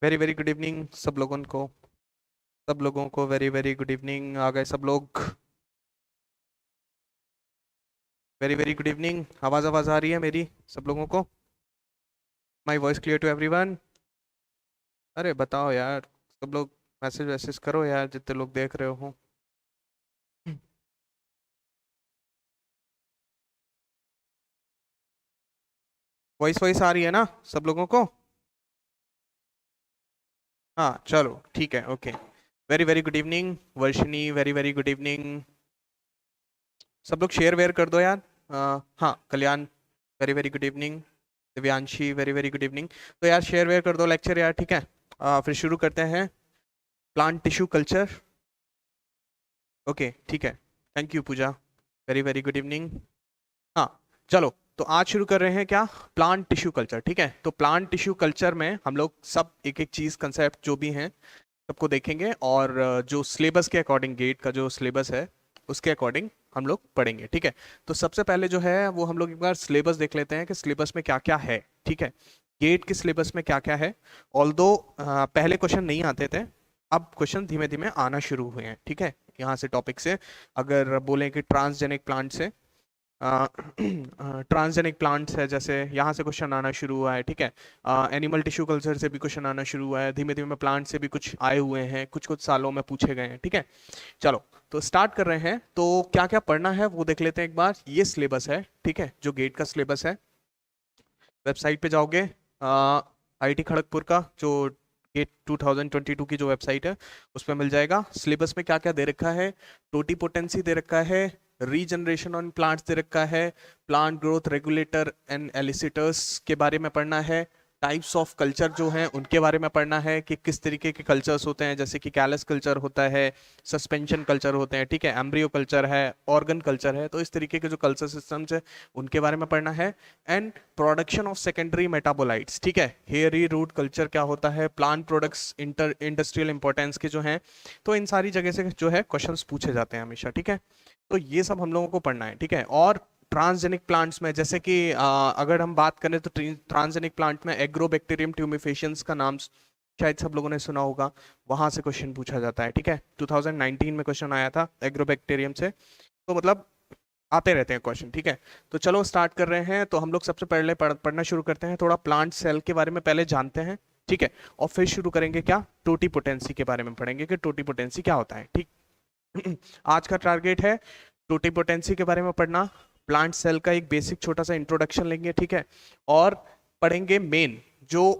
Very very good evening सब लोगों को वेरी वेरी गुड इवनिंग। आ गए सब लोग। Very very good evening. आवाज़ आवाज़ आ रही है मेरी सब लोगों को? My voice clear to everyone? अरे बताओ यार सब लोग, मैसेज वैसेज करो यार जितने लोग देख रहे हो। वॉइस वॉइस आ रही है ना सब लोगों को? हाँ चलो ठीक है, okay. Very very good evening Varshini, very very good evening. सब लोग शेयर वेयर कर दो यार। हाँ Kalyan, very very good evening. Divyanshi, very very good evening. तो यार शेयर वेयर कर दो लेक्चर यार, ठीक है। फिर शुरू करते हैं। Plant tissue culture. ओके ठीक है। Thank you Pooja, very very good evening. हाँ चलो, तो आज शुरू कर रहे हैं क्या? प्लांट टिश्यू कल्चर, ठीक है। तो प्लांट टिश्यू कल्चर में हम लोग सब एक एक चीज कंसेप्ट जो भी हैं सबको देखेंगे, और जो सिलेबस के अकॉर्डिंग, गेट का जो सिलेबस है उसके अकॉर्डिंग हम लोग पढ़ेंगे, ठीक है। तो सबसे पहले जो है वो हम लोग एक बार सिलेबस देख लेते हैं कि सिलेबस में क्या क्या है, ठीक है। गेट के सिलेबस में क्या क्या है। ऑल्दो पहले क्वेश्चन नहीं आते थे, अब क्वेश्चन धीमे धीमे आना शुरू हुए हैं, ठीक है। यहाँ से टॉपिक से अगर बोलें कि ट्रांसजेनिक प्लांट से, ट्रांसजेनिक प्लांट्स है जैसे, यहाँ से क्वेश्चन आना शुरू हुआ है, ठीक है। एनिमल टिश्यू कल्चर से भी क्वेश्चन आना शुरू हुआ है, धीमे धीमे प्लांट से भी कुछ आए हुए हैं, कुछ कुछ सालों में पूछे गए हैं, ठीक है। चलो, तो स्टार्ट कर रहे हैं। तो क्या क्या पढ़ना है वो देख लेते हैं एक बार। ये सिलेबस है, ठीक है, जो गेट का सिलेबस है। वेबसाइट पे जाओगे, आईटी खड़गपुर का जो गेट 2022 की जो वेबसाइट है उस पर मिल जाएगा। सिलेबस में क्या क्या दे रखा है? टोटीपोटेंसी दे रखा है, रीजनरेशन ऑन प्लांट्स दे रखा है, प्लांट ग्रोथ रेगुलेटर एंड एलिसिटर्स के बारे में पढ़ना है, टाइप्स ऑफ कल्चर जो हैं उनके बारे में पढ़ना है कि किस तरीके के कल्चर्स होते हैं, जैसे कि कैलस कल्चर होता है, सस्पेंशन कल्चर होते हैं, ठीक है, एम्ब्रियो कल्चर है, ऑर्गन कल्चर है। तो इस तरीके के जो कल्चर सिस्टम्स है उनके बारे में पढ़ना है। And production of secondary metabolites, ठीक है, हेयरी रूट कल्चर क्या होता है, प्लांट प्रोडक्ट्स इंडस्ट्रियल इंपॉर्टेंस के जो हैं। तो इन सारी जगह से जो है क्वेश्चंस पूछे जाते हैं हमेशा, ठीक है। तो ये सब हम लोगों को पढ़ना है, ठीक है। और ट्रांसजेनिक प्लांट्स में जैसे कि अगर हम बात करें तो ट्रांसजेनिक प्लांट में एग्रोबैक्टीरियम ट्यूमिफेशियंस का नाम शायद सब लोगों ने सुना होगा, वहां से क्वेश्चन पूछा जाता है, ठीक है। 2019 में क्वेश्चन आया था एग्रोबैक्टीरियम से। तो मतलब आते रहते हैं क्वेश्चन, ठीक है। तो चलो स्टार्ट कर रहे हैं। तो हम लोग सबसे पहले पढ़ना शुरू करते हैं, थोड़ा प्लांट सेल के बारे में पहले जानते हैं, ठीक है। और फिर शुरू करेंगे क्या, टोटीपोटेंसी के बारे में पढ़ेंगे कि टोटीपोटेंसी क्या होता है, ठीक। आज का टारगेट है टोटीपोटेंसी के बारे में पढ़ना। प्लांट सेल का एक बेसिक छोटा सा इंट्रोडक्शन लेंगे, ठीक है। और पढ़ेंगे मेन जो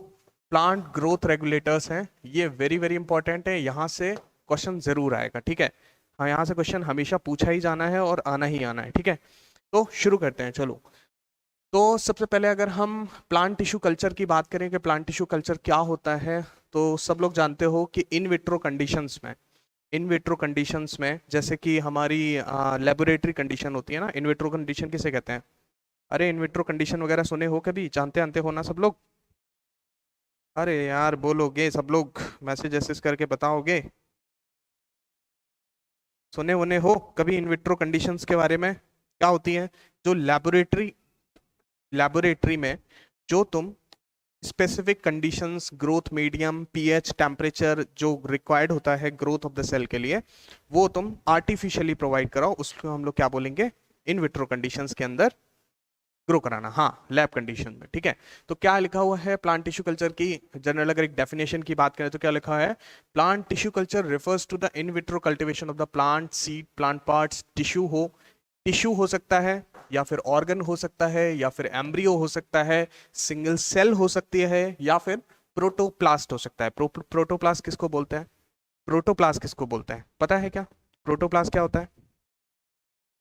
प्लांट ग्रोथ रेगुलेटर्स हैं, ये वेरी वेरी इंपॉर्टेंट है, यहाँ से क्वेश्चन जरूर आएगा, ठीक है। हाँ, यहाँ से क्वेश्चन हमेशा पूछा ही जाना है और आना ही आना है, ठीक है। तो शुरू करते हैं, चलो। तो सबसे पहले अगर हम प्लांट टिश्यू कल्चर की बात करें कि प्लांट टिश्यू कल्चर क्या होता है, तो सब लोग जानते हो कि इन विट्रो कंडीशंस में, इन विट्रो कंडीशंस में जैसे कि हमारी लेबोरेटरी कंडीशन होती है ना, इन विट्रो कंडीशन किसे कहते हैं? अरे इन विट्रो कंडीशन वगैरह सुने हो कभी, जानते जानते हो ना सब लोग? अरे यार बोलोगे सब लोग, मैसेज ऐसेज करके बताओगे? सुने वने हो कभी इन विट्रो कंडीशंस के बारे में? क्या होती है? जो लेबोरेटरी लेबोरेटरी में जो तुम specific conditions, growth medium, pH, temperature जो रिक्वायर्ड होता है ग्रोथ ऑफ द सेल के लिए, वो तुम आर्टिफिशियली प्रोवाइड कराओ, उसको हम लोग क्या बोलेंगे? इन विट्रो कंडीशंस के अंदर ग्रो कराना, हाँ, लैब कंडीशन में, ठीक है। तो क्या लिखा हुआ है प्लांट टिश्यू कल्चर की जनरल अगर एक डेफिनेशन की बात करें तो क्या लिखा है? Plant tissue culture refers to the in vitro cultivation of the plant seed, plant parts, tissue हो सकता है, या फिर ऑर्गन हो सकता है, या फिर एम्ब्रियो हो सकता है, सिंगल सेल हो सकती है, या फिर प्रोटोप्लास्ट हो सकता है। प्रोटोप्लास्ट किसको बोलते हैं? प्रोटोप्लास्ट किसको बोलते हैं, पता है क्या? प्रोटोप्लास्ट क्या होता है?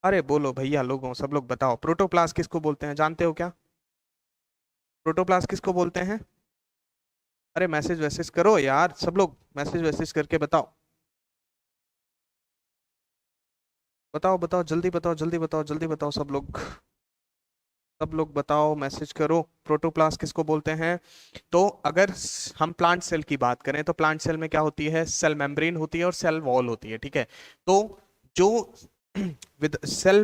अरे बोलो भैया, लोगों सब लोग बताओ, प्रोटोप्लास्ट किसको बोलते हैं, जानते हो क्या? प्रोटोप्लास्ट किसको बोलते हैं? अरे मैसेज वैसेज करो यार सब लोग, मैसेज वैसेज करके बताओ, बताओ बताओ, जल्दी बताओ, जल्दी बताओ, जल्दी बताओ सब लोग, सब लोग बताओ, मैसेज करो, प्रोटोप्लास्ट किसको बोलते हैं? तो अगर हम प्लांट सेल की बात करें तो प्लांट सेल में क्या होती है? सेल मेम्ब्रेन होती है और सेल वॉल होती है, ठीक है। तो जो विद सेल,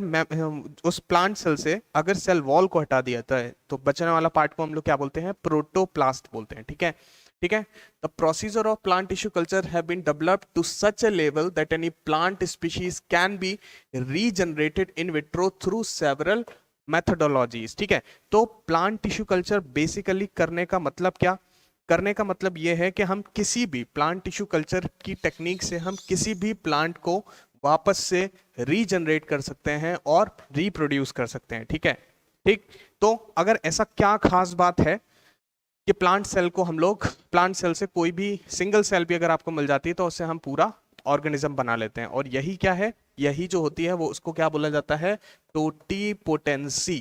उस प्लांट सेल से अगर सेल वॉल को हटा दिया जाता है तो बचने वाला पार्ट को हम लोग क्या बोलते हैं? प्रोटोप्लास्ट बोलते हैं, ठीक है। ठीक है। The procedure of plant tissue culture have been developed to such a level that any plant species can be regenerated in vitro through several methodologies. ठीक है, तो प्लांट टिश्यू कल्चर बेसिकली करने का मतलब क्या, करने का मतलब यह है कि हम किसी भी प्लांट टिश्यू कल्चर की टेक्निक से हम किसी भी प्लांट को वापस से रीजनरेट कर सकते हैं और रिप्रोड्यूस कर सकते हैं। ठीक है, ठीक। तो अगर ऐसा क्या खास बात है कि प्लांट सेल को हम लोग, प्लांट सेल से कोई भी सिंगल सेल भी अगर आपको मिल जाती है तो उससे हम पूरा ऑर्गेनिज्म बना लेते हैं, और यही क्या है, यही जो होती है वो उसको क्या बोला जाता है, टोटीपोटेंसी।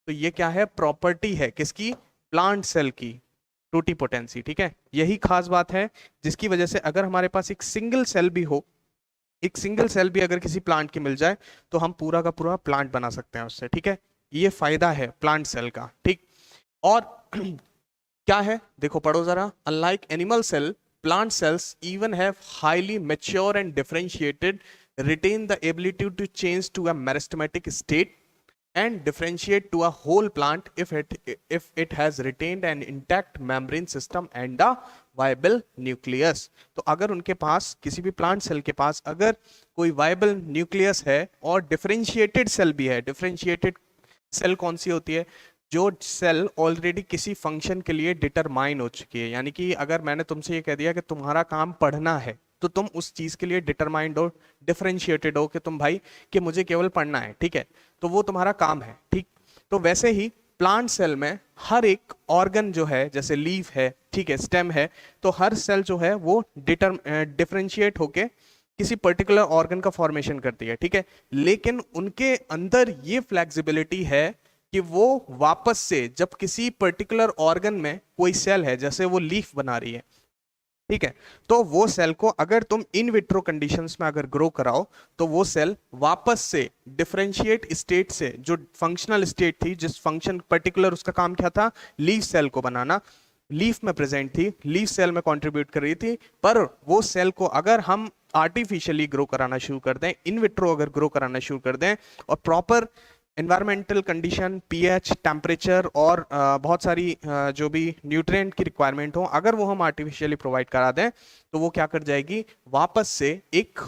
तो ये क्या है, प्रॉपर्टी है किसकी, प्लांट सेल की, टोटीपोटेंसी। ठीक है, यही खास बात है जिसकी वजह से अगर हमारे पास एक सिंगल सेल भी हो, एक सिंगल सेल भी अगर किसी प्लांट की मिल जाए तो हम पूरा का पूरा प्लांट बना सकते हैं उससे। ठीक है, ये फायदा है प्लांट सेल का। ठीक, और क्या है, देखो पढ़ो जरा, unlike animal cell, plant cells even have highly mature and differentiated, retain the ability to change to a meristematic state and differentiate to a whole plant if it has retained an intact membrane system and a viable nucleus। तो अगर उनके पास, किसी भी plant cell के पास अगर कोई viable nucleus है और डिफरेंशिएटेड सेल भी है, डिफरेंशिएटेड सेल कौन सी होती है, जो सेल ऑलरेडी किसी फंक्शन के लिए डिटरमाइन हो चुकी है, यानी कि अगर मैंने तुमसे ये कह दिया कि तुम्हारा काम पढ़ना है तो तुम उस चीज के लिए डिटरमाइंड हो, डिफरेंशिएटेड हो कि तुम भाई कि मुझे केवल पढ़ना है। ठीक है, तो वो तुम्हारा काम है। ठीक, तो वैसे ही प्लांट सेल में हर एक ऑर्गन जो है, जैसे लीफ है, ठीक है, स्टेम है, तो हर सेल जो है वो डिफरेंशिएट होके किसी पर्टिकुलर ऑर्गन का फॉर्मेशन करती है। ठीक है, लेकिन उनके अंदर ये फ्लेक्सिबिलिटी है कि वो वापस से जब किसी पर्टिकुलर ऑर्गन में कोई सेल है, जैसे वो लीफ बना रही है, ठीक है, तो वो सेल को अगर तुम इन विट्रो कंडीशंस में अगर ग्रो कराओ तो वो सेल वापस से डिफरेंशिएट स्टेट से, जो फंक्शनल स्टेट थी, जिस फंक्शन पर्टिकुलर उसका काम क्या था, लीफ सेल को बनाना, लीफ में प्रेजेंट थी, लीफ सेल में कंट्रीब्यूट कर रही थी, पर वो सेल को अगर हम आर्टिफिशियली ग्रो कराना शुरू कर दें, इन विट्रो अगर ग्रो कराना शुरू कर दें और proper environmental condition, pH, temperature और बहुत सारी जो भी न्यूट्रिएंट की रिक्वायरमेंट हो, अगर वो हम आर्टिफिशियली प्रोवाइड करा दें तो वो क्या कर जाएगी, वापस से एक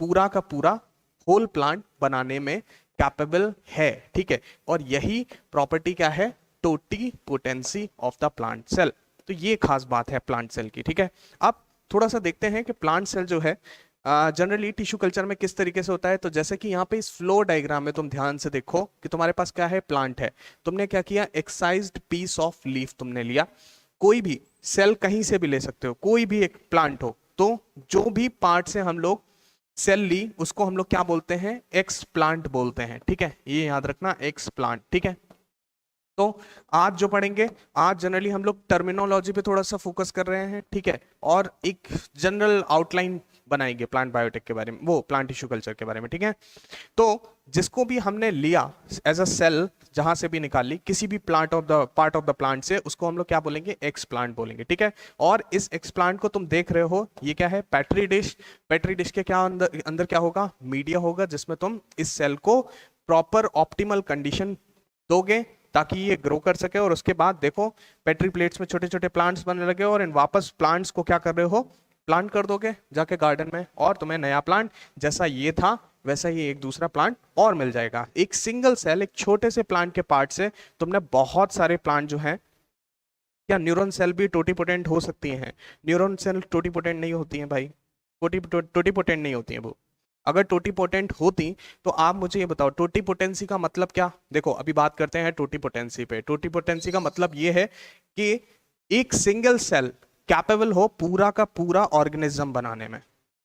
पूरा का पूरा होल प्लांट बनाने में कैपेबल है। ठीक है, और यही प्रॉपर्टी क्या है, totipotency of the plant cell. तो ये खास बात है प्लांट सेल की। ठीक है, अब थोड़ा सा देखते हैं कि प्लांट सेल जो है जनरली टिश्यू कल्चर में किस तरीके से होता है। तो जैसे कि यहाँ पे इस फ्लो डायग्राम में तुम ध्यान से देखो कि तुम्हारे पास क्या है, प्लांट है, तुमने क्या किया, एक्साइज्ड पीस ऑफ लीफ तुमने लिया, कोई भी सेल कहीं से भी ले सकते हो, कोई भी एक प्लांट हो, तो जो भी पार्ट से हम लोग सेल ली उसको हम लोग क्या बोलते हैं, एक्स प्लांट बोलते हैं। ठीक है, ये याद रखना, एक्स प्लांट। ठीक है, तो आज जो पढ़ेंगे, आज जनरली हम लोग टर्मिनोलॉजी पे थोड़ा सा फोकस कर रहे हैं। ठीक है, और एक जनरल आउटलाइन बनाएंगे प्लांट बायोटेक के बारे में, वो प्लांट टिश्यू कल्चर के बारे में। ठीक है, तो जिसको भी हमने लिया एज अ सेल, जहां से भी निकाल ली किसी भी पार्ट ऑफ द प्लांट से, उसको हम लोग क्या बोलेंगे, एक्स प्लांट बोलेंगे। ठीक है, और इस एक्स प्लांट को तुम देख रहे हो, ये क्या है, पेट्री डिश। पेट्री डिश के क्या अंदर क्या होगा, मीडिया होगा, जिसमें तुम इस सेल को प्रॉपर ऑप्टिमल कंडीशन दोगे ताकि ये ग्रो कर सके। और उसके बाद देखो पेट्री प्लेट्स में छोटे छोटे प्लांट्स बनने लगे और इन वापस प्लांट्स को क्या कर रहे हो, प्लांट कर दोगे जाके गार्डन में, और तुम्हें नया प्लांट जैसा ये था वैसा ही एक दूसरा प्लांट और मिल जाएगा। एक सिंगल सेल, एक छोटे से प्लांट के पार्ट से तुमने बहुत सारे प्लांट जो हैं, क्या न्यूरॉन सेल भी टोटीपोटेंट हो सकती हैं? न्यूरॉन सेल टोटीपोटेंट नहीं होती हैं भाई, टोटीपोटेंट नहीं होती हैं वो। अगर टोटीपोटेंट होती तो आप मुझे ये बताओ, टोटीपोटेंसी का मतलब क्या। देखो अभी बात करते हैं टोटीपोटेंसी पे। टोटीपोटेंसी का मतलब ये है कि एक सिंगल सेल कैपेबल हो पूरा का पूरा ऑर्गेनिज्म बनाने में,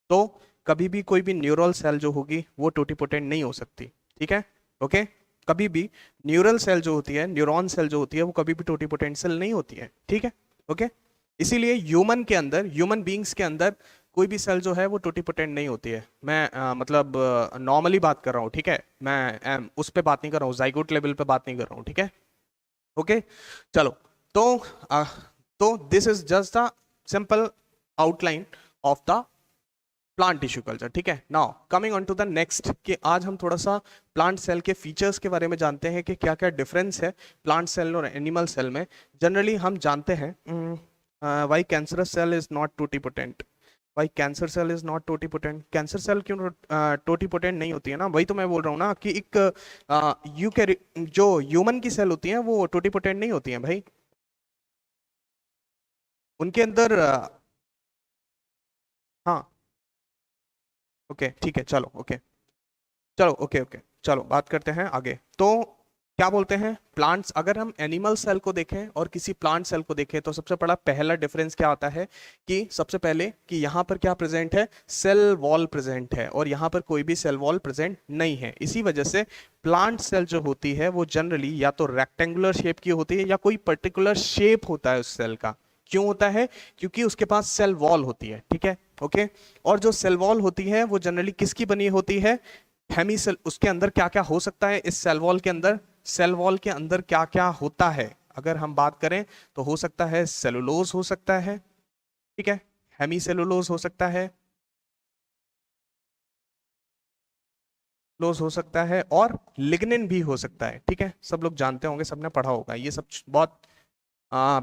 तो कभी भी कोई भी न्यूरल सेल जो होगी वो टोटीपोटेंट नहीं हो सकती। ठीक है, ओके, कभी भी न्यूरल सेल जो होती है, न्यूरॉन सेल जो होती है, वो कभी भी टोटीपोटेंट सेल नहीं होती है। ठीक है, ओके, इसीलिए ह्यूमन के अंदर, ह्यूमन बींग्स के अंदर कोई भी सेल जो है वो टोटीपोटेंट नहीं होती है। मैं मतलब नॉर्मली बात कर रहा हूँ। ठीक है, मैं उस पर बात नहीं कर रहा हूँ, जाइगोट लेवल पे बात नहीं कर रहा हूँ। ठीक है, ओके, चलो, तो this is just the simple outline of the plant tissue culture. ठीक है, now coming on to the next, कि आज हम थोड़ा सा प्लांट सेल के फीचर्स के बारे में जानते हैं कि क्या क्या डिफरेंस है प्लांट सेल और एनिमल सेल में। जनरली हम जानते हैं why cancerous cell is not totipotent? भाई cancer cell is not totipotent? Cancer cell क्यों टोटीपोटेंट नहीं होती है ना? वही तो मैं बोल रहा हूँ ना कि एक जो ह्यूमन की सेल होती है वो टोटीपोटेंट नहीं होती है भाई। उनके अंदर हाँ ओके ठीक है चलो ओके। चलो ओके ओके चलो बात करते हैं आगे। तो क्या बोलते हैं प्लांट्स, अगर हम एनिमल सेल को देखें और किसी प्लांट सेल को देखें तो सबसे बड़ा पहला डिफरेंस क्या आता है कि सबसे पहले कि यहाँ पर क्या प्रेजेंट है, सेल वॉल प्रेजेंट है और यहाँ पर कोई भी सेल वॉल प्रेजेंट नहीं है। इसी वजह से प्लांट सेल जो होती है वो जनरली या तो रेक्टेंगुलर शेप की होती है या कोई पर्टिकुलर शेप होता है उस सेल का। क्यों होता है? क्योंकि उसके पास सेल वॉल होती है, ठीक है ओके। और जो सेल वॉल होती है वो जनरली किसकी बनी होती है? Hemi cell. उसके अंदर क्या क्या हो सकता है इस सेल वॉल के अंदर? सेल वॉल के अंदर क्या क्या होता है अगर हम बात करें तो हो सकता है सेलुलोज हो सकता है, ठीक है, हेमी सेलुलोज हो सकता है, लोज हो सकता है और लिग्निन भी हो सकता है, ठीक है। सब लोग जानते होंगे, सबने पढ़ा होगा ये सब, बहुत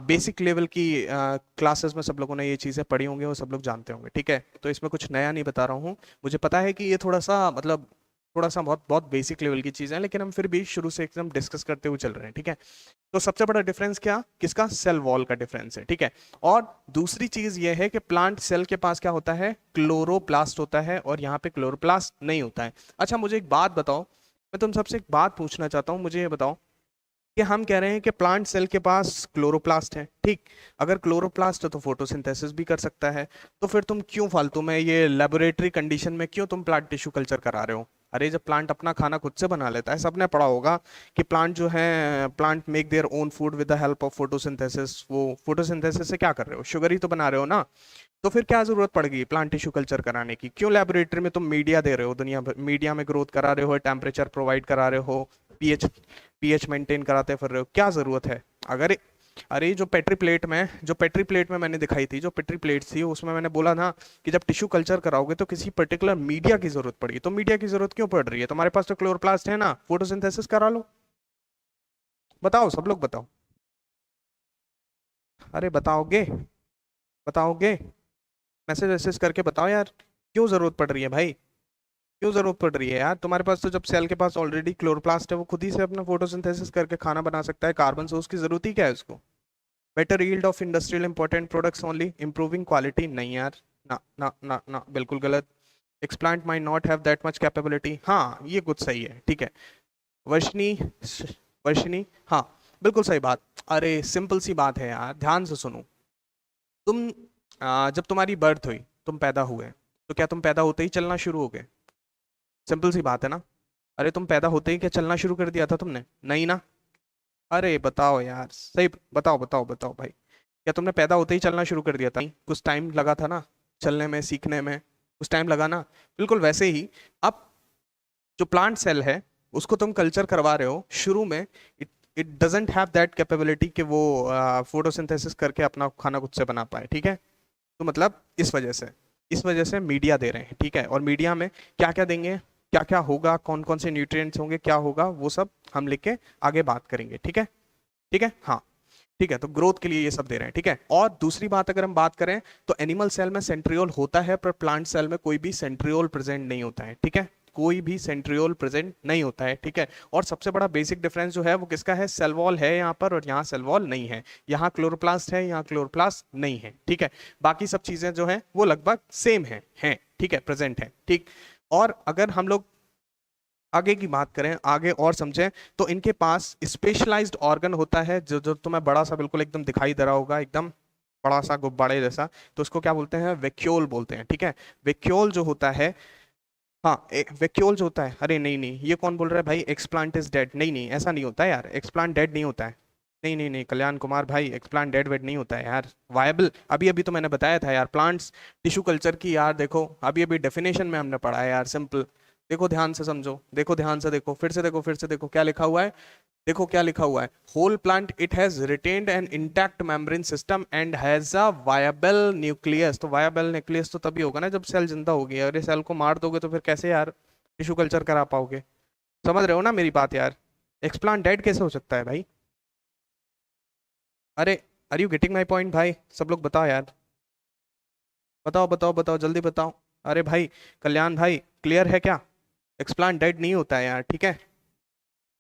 बेसिक लेवल की क्लासेस में सब लोगों ने ये चीज़ें पढ़ी होंगी, वो सब लोग जानते होंगे, ठीक है। तो इसमें कुछ नया नहीं बता रहा हूँ। मुझे पता है कि ये थोड़ा सा मतलब थोड़ा सा बहुत बहुत बेसिक लेवल की चीज़ है, लेकिन हम फिर भी शुरू से एकदम डिस्कस करते हुए चल रहे हैं, ठीक है। तो सबसे बड़ा डिफरेंस क्या, किसका? सेल वॉल का डिफरेंस है, ठीक है। और दूसरी चीज ये है कि प्लांट सेल के पास क्या होता है? क्लोरोप्लास्ट होता है और यहाँ पे क्लोरोप्लास्ट नहीं होता है। अच्छा मुझे एक बात बताओ, मैं तुम सबसे एक बात पूछना चाहता हूँ, मुझे ये बताओ कि हम कह रहे हैं कि प्लांट सेल के पास क्लोरोप्लास्ट है, ठीक। अगर क्लोरोप्लास्ट है तो फोटोसिंथेसिस भी कर सकता है, तो फिर तुम क्यों फालतू में ये लेबोरेटरी कंडीशन में क्यों तुम प्लांट टिश्यू कल्चर करा रहे हो? अरे जब प्लांट अपना खाना खुद से बना लेता है, सबने पढ़ा होगा कि प्लांट जो है, plant make their own food with the help of photosynthesis. वो फोटोसिंथेसिस से क्या कर रहे हो? शुगर ही तो बना रहे हो ना। तो फिर क्या जरूरत पड़ गई प्लांट टिश्यू कल्चर कराने की? क्यों लेबोरेटरी में तुम मीडिया दे रहे हो, दुनिया भर मीडिया में ग्रोथ करा रहे हो, टेम्परेचर प्रोवाइड करा रहे हो, पीएच पीएच मेंटेन कराते फिर रहे हो, क्या जरूरत है? अगर अरे जो पेट्री प्लेट में मैंने दिखाई थी, जो पेट्री प्लेट थी उसमें मैंने बोला था कि जब टिश्यू कल्चर कराओगे तो किसी पर्टिकुलर मीडिया की जरूरत पड़ेगी। तो मीडिया की जरूरत क्यों पड़ रही है? तुम्हारे पास तो क्लोरोप्लास्ट है ना, फोटोसिंथेसिस करा लो। बताओ सब लोग बताओ। अरे बताओगे? बताओगे? मैसेज वैसेज करके बताओ यार, क्यों जरूरत पड़ रही है भाई? क्यों जरूरत पड़ रही है यार? तुम्हारे पास तो जब सेल के पास ऑलरेडी क्लोरोप्लास्ट है, वो खुद ही से अपना फोटोसिंथेसिस करके खाना बना सकता है, कार्बन सोर्स की जरूरत ही क्या है उसको? Better yield of industrial important products only, improving quality नहीं यार, ना ना ना ना, बिल्कुल गलत। Explant might not have that much capability, हाँ ये कुछ सही है, ठीक है। वर्षनी, वर्षनी, हाँ बिल्कुल सही बात। अरे सिंपल सी बात है यार, ध्यान से सुनो। तुम जब तुम्हारी बर्थ हुई, तुम पैदा हुए, तो क्या तुम पैदा होते ही चलना शुरू हो गए? सिंपल सी बात है ना। अरे तुम पैदा होते ही क्या चलना शुरू कर दिया था तुमने? नहीं ना। अरे बताओ यार, सही बताओ बताओ बताओ भाई, क्या तुमने पैदा होते ही चलना शुरू कर दिया था? नहीं, कुछ टाइम लगा था ना चलने में, सीखने में, कुछ टाइम लगा ना। बिल्कुल वैसे ही अब जो प्लांट सेल है उसको तुम कल्चर करवा रहे हो शुरू में, it it doesn't have that capability कि वो फोटोसिंथेसिस करके अपना खाना खुद से बना पाए, ठीक है। तो मतलब इस वजह से मीडिया दे रहे हैं, ठीक है। और मीडिया में क्या क्या देंगे, क्या क्या होगा, कौन कौन से न्यूट्रिएंट्स होंगे, क्या होगा, वो सब हम लिख के आगे बात करेंगे, ठीक है। ठीक है हाँ, ठीक है। तो ग्रोथ के लिए ये सब दे रहे हैं, ठीक है। और दूसरी बात अगर हम बात करें तो एनिमल सेल में सेंट्रियोल होता है, पर प्लांट सेल में कोई भी सेंट्रियोल प्रेजेंट नहीं होता है, ठीक है। कोई भी सेंट्रियोल प्रेजेंट नहीं होता है, ठीक है। और सबसे बड़ा बेसिक डिफरेंस जो है वो किसका है? सेल वॉल है यहाँ पर और यहाँ सेल वॉल नहीं है। यहाँ क्लोरोप्लास्ट है, यहाँ क्लोरोप्लास्ट नहीं है, ठीक है। बाकी सब चीजें जो है वो लगभग सेम है, ठीक है, प्रेजेंट है, ठीक। और अगर हम लोग आगे की बात करें, आगे और समझें, तो इनके पास स्पेशलाइज्ड ऑर्गन होता है जो जो तुम्हें बड़ा सा बिल्कुल एकदम दिखाई दे रहा होगा, एकदम बड़ा सा गुब्बारे जैसा। तो उसको क्या बोलते हैं? वैक्यूल बोलते हैं, ठीक है। वैक्यूल जो होता है, हाँ वैक्यूल जो होता है, अरे नहीं नहीं, ये कौन बोल रहा है भाई एक्सप्लांट इज डेड? नहीं नहीं, ऐसा नहीं होता है यार, एक्सप्लांट डेड नहीं होता है। नहीं नहीं नहीं कल्याण कुमार भाई, एक्सप्लांट डेड वेड नहीं होता है यार, वायबल। अभी अभी तो मैंने बताया था यार, प्लांट्स टिश्यू कल्चर की यार, देखो अभी अभी डेफिनेशन में हमने पढ़ा है यार, सिंपल। देखो ध्यान से समझो, देखो ध्यान से देखो, फिर से देखो, फिर से देखो क्या लिखा हुआ है। देखो क्या लिखा हुआ है, whole plant it has retained an intact membrane system and has a viable nucleus. तो वायबल न्यूक्लियस तो तभी होगा ना जब सेल जिंदा होगी, अगर ये सेल को मार दोगे तो फिर कैसे यार टिश्यू कल्चर करा पाओगे? समझ रहे हो ना मेरी बात यार? एक्सप्लांट डेड कैसे हो सकता है भाई? अरे are you getting my point भाई? सब लोग बताओ यार, बताओ बताओ बताओ, जल्दी बताओ। अरे भाई कल्याण भाई, क्लियर है क्या? एक्सप्लान डेड नहीं होता है यार, ठीक है?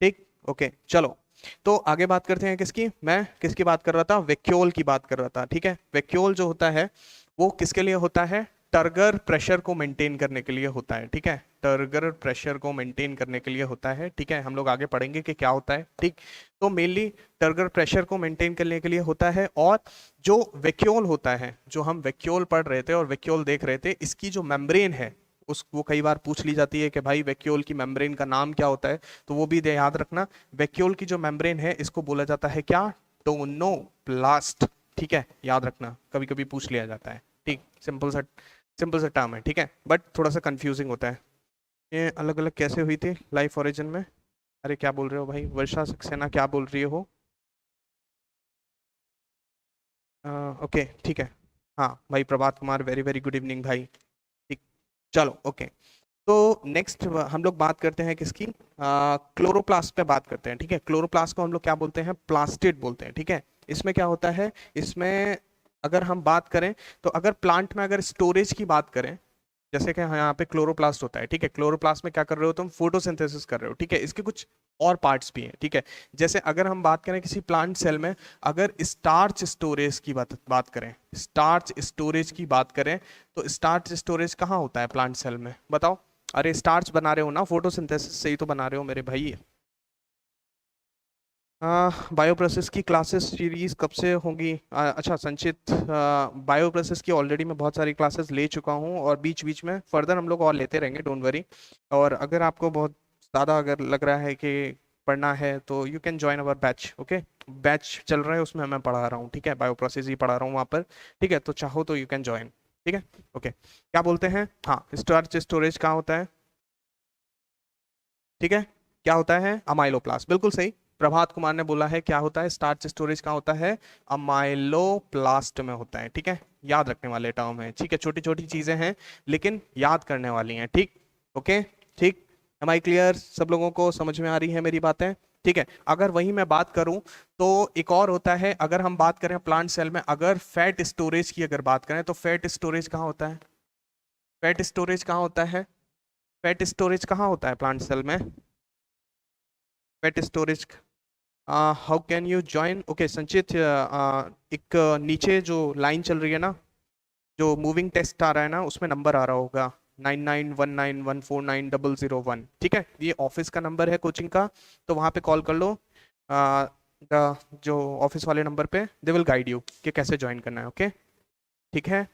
ठीक, ओके चलो। तो आगे बात करते हैं किसकी, मैं किसकी बात कर रहा था, वैक्यूल की बात कर रहा था, ठीक है? वैक्यूल जो होता है वो किसके लिए होता है? टर्गर प्रेशर को मेंटेन करने के लिए होता है, ठीक है? टर्गर प्रेशर को मेंटेन करने के लिए होता है, ठीक है? हम लोग आगे पढ़ेंगे कि क्या होता है, ठीक? तो मेनली टर्गर प्रेशर को मेंटेन करने के लिए होता है। और जो वैक्यूल होता है, जो हम वैक्यूल पढ़ रहे थे और वैक्यूल देख रहे थे, इसकी जो मेम्ब्रेन है उस वो कई बार पूछ ली जाती है कि भाई वैक्यूल की मेम्ब्रेन का नाम क्या होता है, तो वो भी याद रखना। वैक्यूल की जो मेम्ब्रेन है इसको बोला जाता है क्या? टोनोप्लास्ट, ठीक है? याद रखना, कभी कभी पूछ लिया जाता है, ठीक? सिंपल सा टर्म है, ठीक है? बट थोड़ा सा कंफ्यूजिंग होता है। ये अलग अलग कैसे हुई थी लाइफ ओरिजिन में? अरे क्या बोल रहे हो भाई, वर्षा सक्सेना क्या बोल रही हो? ओके ठीक है। हाँ भाई Prabhat Kumar, very very good evening भाई, ठीक। चलो ओके। तो नेक्स्ट हम लोग बात करते हैं किसकी, क्लोरोप्लास्ट पे बात करते हैं, ठीक है? क्लोरोप्लास्ट को हम लोग क्या बोलते हैं? प्लास्टिड बोलते हैं, ठीक है? इसमें क्या होता है, इसमें अगर हम बात करें तो अगर प्लांट में अगर स्टोरेज की बात करें, जैसे कि यहाँ पे क्लोरोप्लास्ट होता है, ठीक है? क्लोरोप्लास्ट में क्या कर रहे हो तुम? फोटोसिंथेसिस कर रहे हो, ठीक है? इसके कुछ और पार्ट्स भी हैं, ठीक है? जैसे अगर हम बात करें किसी प्लांट सेल में, अगर स्टार्च स्टोरेज की बात करें, स्टार्च स्टोरेज की बात करें, तो स्टार्च स्टोरेज कहाँ होता है प्लांट सेल में, बताओ? अरे स्टार्च बना रहे हो ना, फोटोसिंथेसिस से ही तो बना रहे हो मेरे भाई। बायो प्रोसेस की क्लासेस सीरीज कब से होंगी? अच्छा संचित, बायो प्रोसेस की ऑलरेडी मैं बहुत सारी क्लासेस ले चुका हूँ और बीच बीच में फर्दर हम लोग और लेते रहेंगे, डोंट वरी। और अगर आपको बहुत ज़्यादा अगर लग रहा है कि पढ़ना है तो you can join our batch, okay? Batch चल रहा है, उसमें मैं पढ़ा रहा हूँ, ठीक है? बायो प्रोसेस ही पढ़ा रहा हूँ वहाँ पर, ठीक है? तो चाहो तो यू कैन ज्वाइन, ठीक है? ओके, क्या बोलते हैं? हाँ, स्टार्च स्टोरेज कहाँ होता है, ठीक है? क्या होता है? अमाइलोप्लास्ट, बिल्कुल सही। प्रभात कुमार ने बोला है क्या होता है, स्टार्च स्टोरेज कहाँ होता है? अमाइलोप्लास्ट में होता है, ठीक है? याद रखने वाले टर्म है, ठीक है? छोटी छोटी चीजें हैं लेकिन याद करने वाली हैं, ठीक? ओके, ठीक। Am I clear? सब लोगों को समझ में आ रही है मेरी बातें, ठीक है? अगर वही मैं बात करूं तो एक और होता है, अगर हम बात करें प्लांट सेल में, अगर फैट स्टोरेज की अगर बात करें तो फैट स्टोरेज कहाँ होता है? फैट स्टोरेज कहाँ होता है? फैट स्टोरेज कहाँ होता है प्लांट सेल में? Fat storage, how can you join? Okay संचित, एक नीचे जो लाइन चल रही है ना, जो मूविंग टेस्ट आ रहा है ना, उसमें नंबर आ रहा होगा 9919149001, ठीक है? ये ऑफिस का नंबर है कोचिंग का, तो वहाँ पे कॉल कर लो। जो ऑफिस वाले नंबर पे दे विल गाइड यू कि कैसे ज्वाइन करना है, ओके? ठीक है,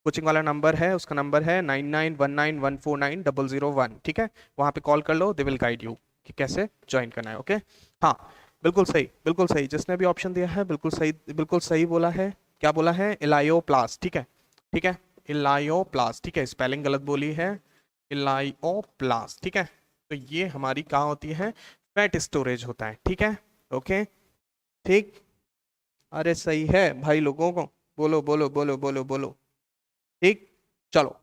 कोचिंग वाला नंबर है, उसका नंबर है 9919149001, ठीक है? वहाँ पे कॉल कर लो, दे विल गाइड यू कि कैसे ज्वाइन करना है, ओके? हाँ बिल्कुल सही, बिल्कुल सही, जिसने भी ऑप्शन दिया है बिल्कुल सही बोला है। क्या बोला है? इलायोप्लास्ट, ठीक है? ठीक है, इलायोप्लास्ट, ठीक है? स्पेलिंग गलत बोली है, इलायोप्लास्ट, ठीक है? तो ये हमारी कहाँ होती है? फैट स्टोरेज होता है, ठीक है? ओके, ठीक। अरे सही है भाई, लोगों को बोलो बोलो बोलो बोलो बोलो, ठीक। चलो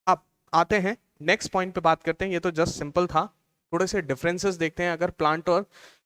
अब आते हैं नेक्स्ट पॉइंट पे, बात करते हैं। ये तो जस्ट सिंपल था, थोड़े से डिफरेंसेस देखते हैं। अगर प्लांट और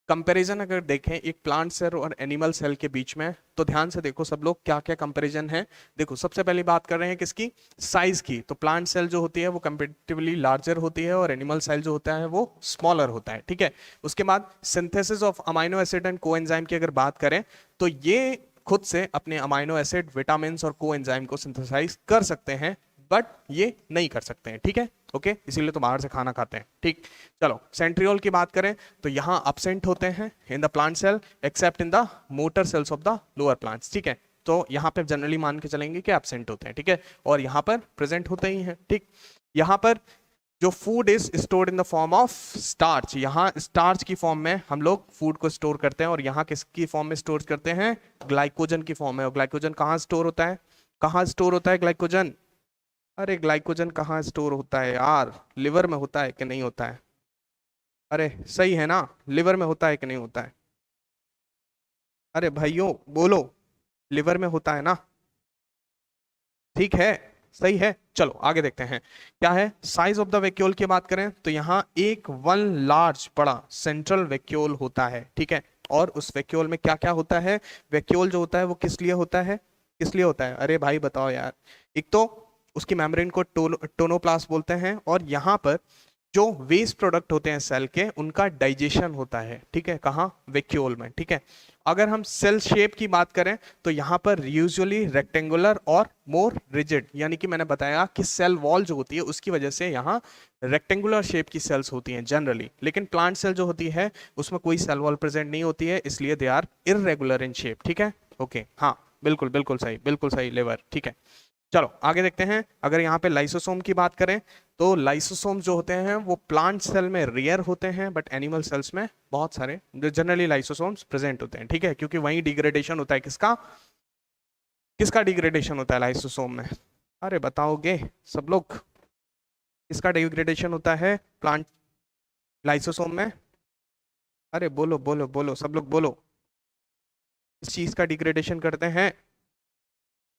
कंपैरिजन अगर देखें एक प्लांट सेल और एनिमल सेल के बीच में, तो ध्यान से देखो सब लोग क्या क्या कंपैरिजन है। देखो सबसे पहले बात कर रहे हैं किसकी? साइज की। तो प्लांट सेल जो होती है वो कंपेरेटिवली लार्जर होती है और एनिमल सेल जो होता है वो स्मॉलर होता है, ठीक है? उसके बाद synthesis of amino acid and coenzyme की अगर बात करें तो ये खुद से अपने अमाइनो एसिड, विटामिन और कोएंजाइम को सिंथेसाइज कर सकते हैं, बट ये नहीं कर सकते हैं, ठीक है? ओके, इसीलिए तो बाहर से खाना खाते हैं, ठीक। चलो सेंट्रियोल की बात करें तो यहाँ अपसेंट होते हैं in the plant cell except in the motor cells of the lower plants, ठीक है? तो यहाँ पे जनरली मान के चलेंगे कि एब्सेंट होते हैं, ठीक है? और यहाँ पर प्रेजेंट होते ही हैं, ठीक। यहाँ पर जो food is stored in the form of starch, यहाँ स्टार्च की फॉर्म में हम लोग फूड को स्टोर करते हैं, और यहाँ किसकी फॉर्म में स्टोर करते हैं? ग्लाइकोजन की फॉर्म में। और ग्लाइकोजन कहाँ स्टोर होता है? कहाँ स्टोर होता है ग्लाइकोजन? अरे ग्लाइकोजन कहाँ स्टोर होता है यार? लिवर में होता है कि नहीं होता है? अरे सही है ना, लिवर में होता है कि नहीं होता है? अरे भाइयों बोलो, लिवर में होता है ना? ठीक है, सही है। चलो आगे देखते हैं क्या है। साइज ऑफ द वैक्यूल की बात करें तो यहाँ एक वन लार्ज बड़ा सेंट्रल वैक्यूल होता है, ठीक है? और उस वैक्यूल में क्या क्या होता है। वैक्यूल जो होता है वो किस लिए होता है, किस लिए होता है, अरे भाई बताओ यार। एक तो उसकी मेम्ब्रेन को टोनोप्लास्ट बोलते हैं, और यहाँ पर जो वेस्ट प्रोडक्ट होते हैं सेल के उनका डाइजेशन होता है, ठीक है, कहाँ, वैक्यूल में, ठीक है। अगर हम सेल शेप की बात करें तो यहाँ पर यूजुअली रेक्टेंगुलर और मोर रिजिड, यानी कि मैंने बताया कि सेल वॉल जो होती है उसकी वजह से यहाँ रेक्टेंगुलर शेप की सेल्स होती हैं जनरली, लेकिन प्लांट सेल जो होती है उसमें कोई सेल वॉल प्रेजेंट नहीं होती है, इसलिए they are irregular in shape, ठीक है। ओके, हाँ बिल्कुल बिल्कुल सही लेवर, ठीक है। चलो आगे देखते हैं। अगर यहाँ पे लाइसोसोम की बात करें तो लाइसोसोम जो होते हैं वो प्लांट सेल में रेयर होते हैं, बट एनिमल सेल्स में बहुत सारे जनरली लाइसोसोम्स प्रेजेंट होते हैं, ठीक है, क्योंकि वहीं डिग्रेडेशन होता है, किसका किसका डिग्रेडेशन होता है लाइसोसोम में, अरे बताओगे सब लोग, किसका डिग्रेडेशन होता है प्लांट लाइसोसोम में, अरे बोलो बोलो बोलो सब लोग बोलो, इस चीज का डिग्रेडेशन करते हैं।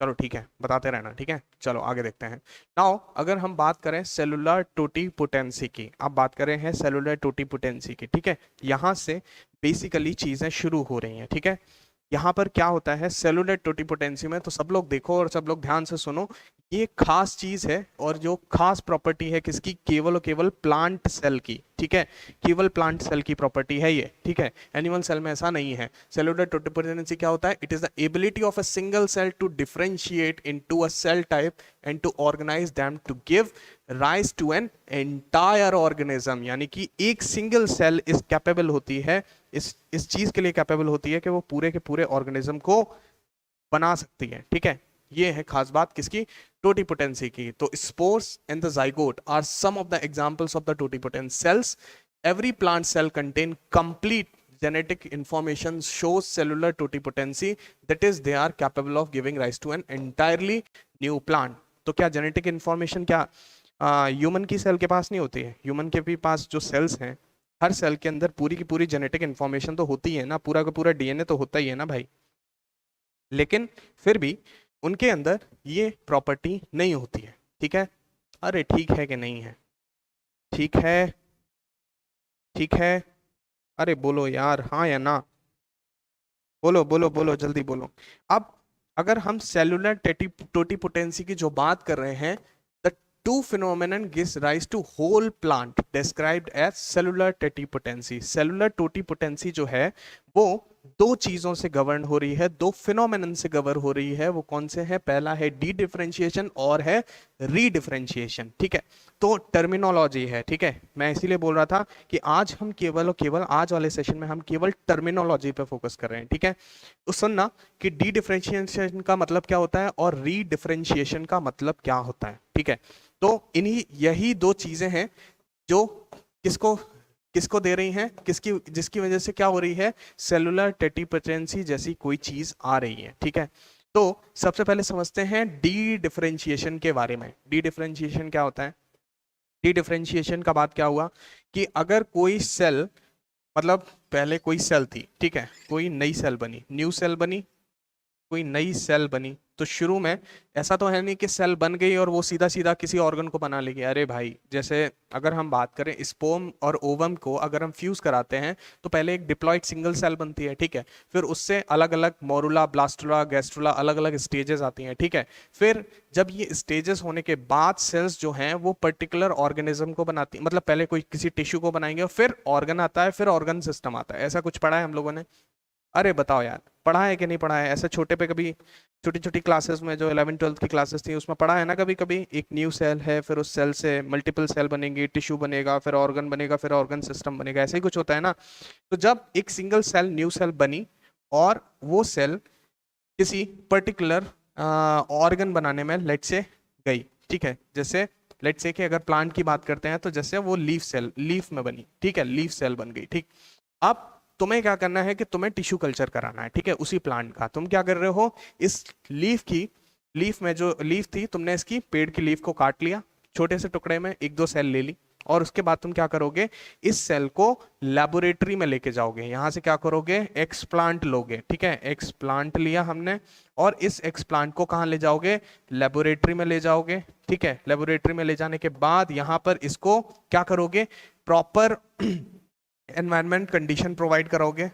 चलो ठीक है, बताते रहना, ठीक है। चलो आगे देखते हैं। नाउ अगर हम बात करें सेलुलर टोटिपोटेंसी की, अब बात करें हैं सेलुलर टोटिपोटेंसी की, ठीक है, यहाँ से बेसिकली चीजें शुरू हो रही हैं, ठीक है। यहाँ पर क्या होता है सेलुलर टोटिपोटेंसी में, तो सब लोग देखो और सब लोग ध्यान से सुनो, ये खास चीज है और जो खास प्रॉपर्टी है किसकी, केवल और केवल प्लांट सेल की, ठीक है, केवल प्लांट सेल की प्रॉपर्टी है ये, ठीक है। एनिमल सेल में ऐसा नहीं है। सेलुलर टोटिपोटेंसी क्या होता है, it is the ability of a single cell to differentiate into a cell type and to organise them to give rise to an entire organism, यानी कि एक सिंगल सेल इस कैपेबल होती है, इस चीज के लिए कैपेबल होती है कि वो पूरे के पूरे ऑर्गेनिज्म को बना सकती है, ठीक है। ये है खास बात किसकी, टोटिपोटेंसी की। तो spores and the zygote are some of the examples of the totipotent cells. Every plant cell contain complete genetic information shows cellular totipotency, that is they are capable of giving rise to an entirely new plant। तो क्या genetic information क्या human की cell के पास नहीं होती है, human के भी पास जो सेल्स हैं हर सेल के अंदर पूरी की पूरी जेनेटिक इंफॉर्मेशन तो होती है ना, पूरा का पूरा डीएनए तो होता ही है ना भाई, लेकिन फिर भी उनके अंदर ये प्रॉपर्टी नहीं होती है, ठीक है। अरे ठीक है कि नहीं है, ठीक है, ठीक है, अरे बोलो यार हाँ या ना, बोलो बोलो बोलो जल्दी बोलो। अब अगर हम सेलुलर टोटिपोटेंसी की जो बात कर रहे हैं, the two phenomenon gives rise to whole plant described as cellular totipotency. Cellular totipotency जो है वो दो चीजों से गवर्न हो रही है, दो फिनोमेनन से गवर्न हो रही है। वो कौन से हैं, पहला है डी डिफरेंशिएशन और है रीडिफरेंशिएशन, ठीक है। तो टर्मिनोलॉजी है, ठीक है, मैं इसीलिए बोल रहा था कि आज हम केवल और केवल आज वाले सेशन में हम केवल टर्मिनोलॉजी पे फोकस कर रहे हैं, ठीक है। तो सुनना कि डी डिफरेंशिएशन का मतलब क्या होता है और रीडिफरेंशिएशन का मतलब क्या होता है, ठीक है। तो इन्हीं यही दो चीजें हैं जो किसको किसको दे रही हैं, किसकी जिसकी वजह से क्या हो रही है, सेलुलर टोटिपोटेंसी जैसी कोई चीज आ रही है, ठीक है। तो सबसे पहले समझते हैं डी डिफरेंशिएशन के बारे में। डी डिफरेंशिएशन क्या होता है, डी डिफरेंशिएशन का बात क्या हुआ कि अगर कोई सेल, मतलब पहले कोई सेल थी, ठीक है, कोई नई सेल बनी, न्यू सेल बनी, कोई नई सेल बनी, तो शुरू में ऐसा तो है नहीं कि सेल बन गई और वो सीधा सीधा किसी ऑर्गन को बना लेगी। अरे भाई जैसे अगर हम बात करें स्पर्म और ओवम को अगर हम फ्यूज कराते हैं तो पहले एक डिप्लॉयड सिंगल सेल बनती है, ठीक है, फिर उससे अलग अलग मोरुला, ब्लास्टुला, गैस्ट्रुला अलग अलग स्टेजेस आती हैं, ठीक है। फिर जब ये स्टेजेस होने के बाद सेल्स जो हैं वो पर्टिकुलर ऑर्गेनिज्म को बनाती, मतलब पहले कोई किसी टिश्यू को बनाएंगे और फिर ऑर्गन आता है, फिर ऑर्गन सिस्टम आता है। ऐसा कुछ पढ़ा है हम लोगों ने, अरे बताओ यार पढ़ा है कि नहीं पढ़ा है, ऐसे छोटे पे कभी छोटी छोटी क्लासेस में जो 11वीं 12वीं की क्लासेस थी उसमें पढ़ा है ना कभी कभी, एक न्यू सेल है, फिर उस सेल से मल्टीपल सेल बनेंगी, टिश्यू बनेगा, फिर ऑर्गन बनेगा, फिर ऑर्गन सिस्टम बनेगा, ऐसे ही कुछ होता है ना। तो जब एक सिंगल सेल न्यू सेल बनी और वो सेल किसी पर्टिकुलर ऑर्गन बनाने में लेट से गई, ठीक है, जैसे लेट से कि अगर प्लांट की बात करते हैं तो जैसे वो लीफ सेल, लीफ में बनी, ठीक है, लीफ सेल बन गई, ठीक। अब तुम्हें क्या करना है कि तुम्हें टिश्यू कल्चर कराना है, ठीक है, उसी प्लांट का। तुम क्या कर रहे हो, इस लीफ में जो लीफ थी तुमने इसकी पेड़ की लीफ को काट लिया, छोटे से टुकड़े में एक दो सेल ले ली, और उसके बाद तुम क्या करोगे, इस सेल को लेबोरेटरी में लेके जाओगे, यहां से क्या करोगे, एक्सप्लांट लोगे, ठीक है, एक्सप्लांट लिया हमने, और इस एक्सप्लांट को कहां ले जाओगे, लेबोरेटरी में ले जाओगे, ठीक है। लेबोरेटरी में ले जाने के बाद यहां पर इसको क्या करोगे, प्रॉपर एनवायरमेंट कंडीशन प्रोवाइड करोगे,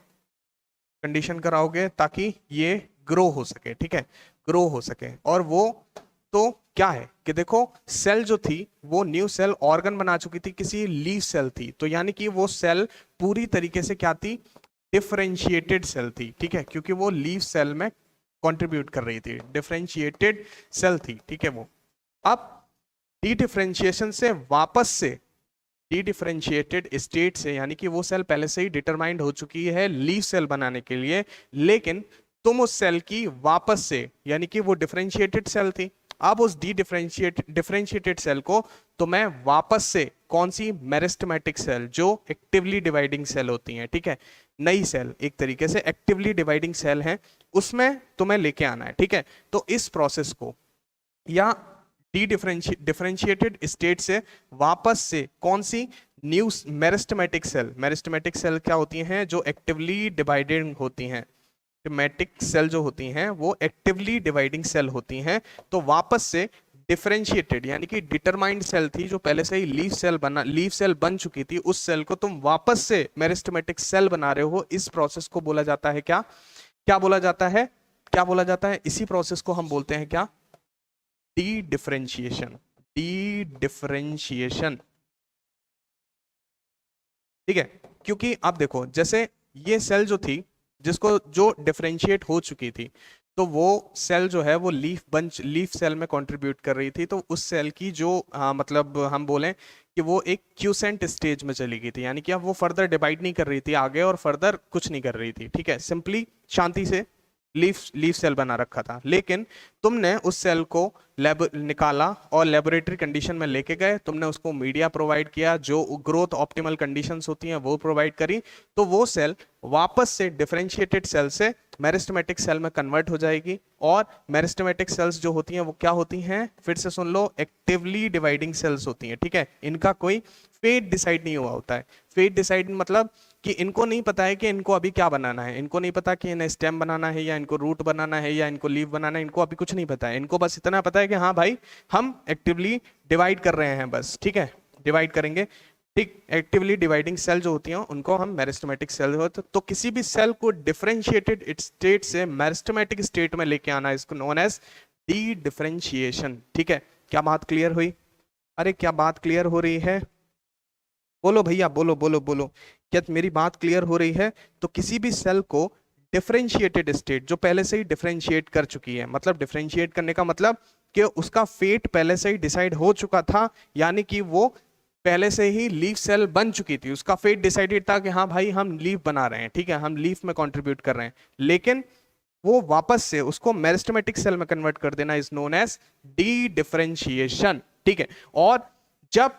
कंडीशन कराओगे ताकि ये ग्रो हो सके, ठीक है, ग्रो हो सके। और वो तो क्या है कि देखो सेल जो थी वो न्यू सेल ऑर्गन बना चुकी थी, किसी लीफ सेल थी, तो यानी कि वो सेल पूरी तरीके से क्या थी, डिफरेंशिएटेड सेल थी, ठीक है, क्योंकि वो लीफ सेल में कंट्रीब्यूट कर रही थी, डिफरेंशिएटेड सेल थी, ठीक है। वो अब डी डिफरेंशिएशन से वापस से डी डिफरेंशिएटेड स्टेट से, यानी कि वो सेल पहले से ही डिटरमाइंड हो चुकी है लीफ सेल बनाने के लिए, लेकिन तुम उस सेल की वापस से, यानी कि वो डिफरेंशिएटेड सेल थी, अब उस डी डिफरेंशिएटेड सेल को तो मैं वापस से कौन सी, मेरिस्टेमेटिक सेल जो एक्टिवली डिवाइडिंग सेल होती हैं, ठीक है, नई सेल एक तरीके से एक्टिवली डिवाइडिंग सेल है, उसमें तुम्हें लेके आना है, ठीक है। तो इस प्रोसेस को या डी डिफरेंशिएटेड स्टेट से वापस से कौन सी, न्यू मेरिस्टेमेटिक सेल क्या होती हैं, जो एक्टिवली डिवाइडेड होती हैं, मेरिस्टेमेटिक सेल जो होती हैं वो एक्टिवली डिवाइडिंग सेल होती हैं, तो वापस से डिफरेंशिएटेड यानी कि डिटरमाइंड सेल थी जो पहले से ही लीफ सेल बन चुकी थी, उस सेल को तुम वापस से मेरिस्टेमेटिक सेल बना रहे हो, इस प्रोसेस को बोला जाता है क्या, क्या बोला जाता है, क्या बोला जाता है, इसी प्रोसेस को हम बोलते हैं क्या, डी डिफरेंशिएशन, डी डिफरेंशिएशन, ठीक है। क्योंकि आप देखो जैसे ये सेल जो थी जिसको जो डिफरेंशिएट हो चुकी थी, तो वो सेल जो है वो लीफ सेल में कंट्रीब्यूट कर रही थी, तो उस सेल की जो मतलब हम बोलें कि वो एक क्यूसेंट स्टेज में चली गई थी, यानी कि अब वो फर्दर डिवाइड नहीं कर रही थी आगे और फर्दर कुछ नहीं कर रही थी, ठीक है, सिंपली शांति से लीफ सेल बना रखा था। लेकिन तुमने उस सेल को निकाला और लेबोरेटरी कंडीशन में लेके गए, तुमने उसको मीडिया प्रोवाइड किया, जो ग्रोथ ऑप्टिमल कंडीशंस होती हैं वो प्रोवाइड करी, तो वो सेल वापस से डिफरेंशिएटेड सेल से मेरिस्टेमेटिक सेल में कन्वर्ट हो जाएगी। और मेरिस्टेमेटिक सेल्स जो होती हैं वो क्या होती हैं, फिर से सुन लो, एक्टिवली डिवाइडिंग सेल्स होती हैं, ठीक है। इनका कोई फेट डिसाइड नहीं हुआ होता है, फेट डिसाइड मतलब कि इनको नहीं पता है कि इनको अभी क्या बनाना है, इनको नहीं पता कि इन्हें स्टेम बनाना है या इनको रूट बनाना है या इनको लीफ बनाना है, इनको अभी कुछ नहीं पता है, इनको बस इतना पता है कि हाँ भाई हम एक्टिवली डिवाइड कर रहे हैं बस, ठीक है, डिवाइड करेंगे, ठीक। एक्टिवली डिवाइडिंग सेल जो होती हैं उनको हम मेरिस्टेमेटिक सेल होते, तो किसी भी सेल को डिफरेंशिएटेड स्टेट से मेरिस्टेमेटिक स्टेट में लेके आना, इसको नोन एज डी डिफरेंशिएशन, ठीक है। क्या बात क्लियर हुई, अरे क्या बात क्लियर हो रही है, बोलो भैया, बोलो बोलो बोलो, क्या मेरी बात क्लियर हो रही है। तो किसी भी सेल को डिफरेंशिएटेड स्टेट जो पहले से ही डिफरेंशिएट कर चुकी है, मतलब डिफरेंशिएट करने का मतलब कि उसका फेट पहले से ही डिसाइड हो चुका था, यानी कि वो पहले से ही लीफ सेल बन चुकी थी, उसका फेट डिसाइडेड था कि हाँ भाई हम लीफ बना रहे हैं, ठीक है, हम लीफ में कंट्रीब्यूट कर रहे हैं, लेकिन वो वापस से उसको मेरिस्टेमेटिक सेल में कन्वर्ट कर देना is known as dedifferentiation, ठीक है। और जब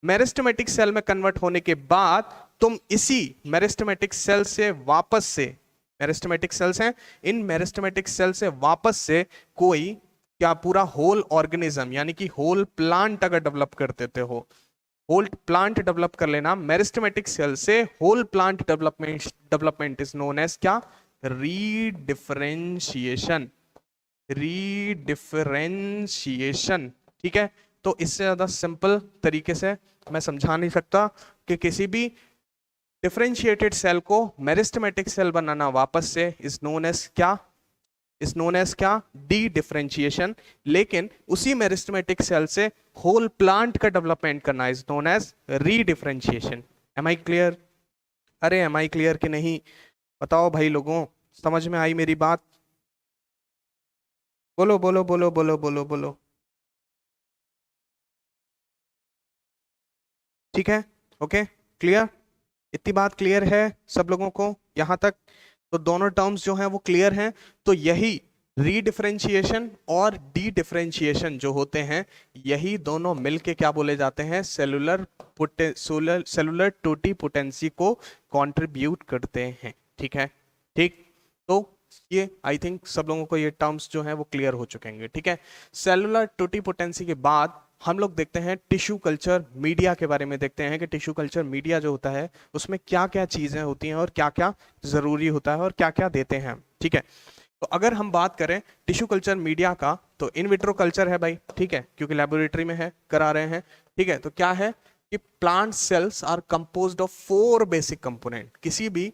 मेरिस्टेमेटिक सेल में कन्वर्ट होने के बाद तुम इसी मेरिस्टेमेटिक सेल से वापस से, मेरिस्टेमेटिक सेल्स हैं, इन मेरिस्टेमेटिक सेल से वापस से कोई क्या पूरा होल ऑर्गेनिज्म यानी कि होल प्लांट अगर डेवलप कर देते हो, होल प्लांट डेवलप कर लेना, मेरिस्टेमेटिक सेल से whole plant development is known as क्या, रीडिफरेंशिएशन, रीडिफरेंशिएशन, ठीक है। तो इससे ज्यादा सिंपल तरीके से मैं समझा नहीं सकता कि किसी भी डिफरेंशिएटेड सेल को मेरिस्टेमेटिक सेल बनाना वापस से इज नोन एज क्या, इज नोन एज क्या, डी डिफरेंशिएशन। लेकिन उसी मेरिस्टेमेटिक सेल से होल प्लांट का डेवलपमेंट करना is known as redifferentiation. Am I clear, अरे एम आई क्लियर कि नहीं, बताओ भाई लोगों, समझ में आई मेरी बात, बोलो बोलो बोलो बोलो बोलो बोलो, ठीक है, ओके क्लियर, इतनी बात क्लियर है सब लोगों को यहां तक। तो दोनों टर्म्स जो हैं वो क्लियर हैं। तो यही रीडिफरेंशिएशन और डी डिफरेंशिएशन जो होते हैं, यही दोनों मिलके क्या बोले जाते हैं, सेलुलर टोटीपोटेंसी को कंट्रीब्यूट करते हैं, ठीक है, ठीक। तो ये आई थिंक सब लोगों को ये टर्म्स जो हैं वो क्लियर हो चुकेंगे, ठीक है। सेलुलर टोटीपोटेंसी के बाद हम लोग देखते हैं टिश्यू कल्चर मीडिया के बारे में, देखते हैं कि टिश्यू कल्चर मीडिया जो होता है उसमें क्या क्या चीजें होती हैं और क्या क्या जरूरी होता है और क्या क्या देते हैं, ठीक है। तो अगर हम बात करें टिश्यू कल्चर मीडिया का, तो इन विट्रो कल्चर है भाई, ठीक है, क्योंकि लेबोरेटरी में है, करा रहे हैं, ठीक है। तो क्या है कि plant cells are composed of 4 basic component, किसी भी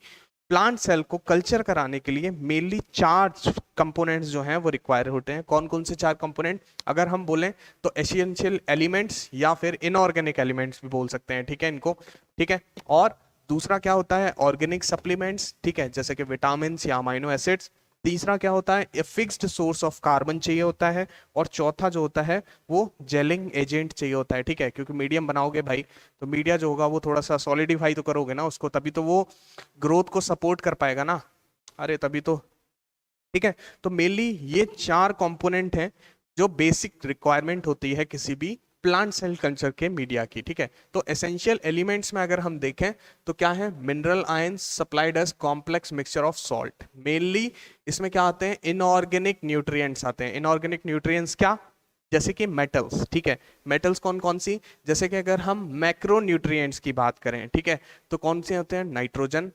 प्लांट सेल को कल्चर कराने के लिए मेनली 4 कंपोनेंट्स जो हैं वो रिक्वायर होते हैं। कौन कौन से 4 कंपोनेंट? अगर हम बोलें तो एसेंशियल एलिमेंट्स या फिर इनऑर्गेनिक एलिमेंट्स भी बोल सकते हैं, ठीक है इनको, ठीक है। और दूसरा क्या होता है? ऑर्गेनिक सप्लीमेंट्स, ठीक है, जैसे कि विटामिन या अमाइनो एसिड्स। तीसरा क्या होता है? A fixed source of carbon चाहिए होता है। और चौथा जो होता है वो जेलिंग एजेंट चाहिए होता है, ठीक है, क्योंकि मीडियम बनाओगे भाई तो मीडिया जो होगा वो थोड़ा सा सॉलिडिफाई तो करोगे ना उसको, तभी तो वो ग्रोथ को सपोर्ट कर पाएगा ना। अरे तभी तो, ठीक है। तो मेनली ये 4 कंपोनेंट हैं जो बेसिक रिक्वायरमेंट होती है किसी भी प्लांट सेल कल्चर के मीडिया की, ठीक है। तो एसेंशियल एलिमेंट्स में अगर हम देखें तो क्या है? Mineral ions supplied as complex mixture of salt. Mainly इसमें क्या आते हैं? इनऑर्गेनिक न्यूट्रिएंट्स आते हैं। इनऑर्गेनिक न्यूट्रिएंट्स क्या? जैसे कि मेटल्स, ठीक है। मेटल्स कौन कौन सी? जैसे कि अगर हम मैक्रो न्यूट्रिएंट्स की बात करें, ठीक है, तो कौन से होते हैं? Nitrogen,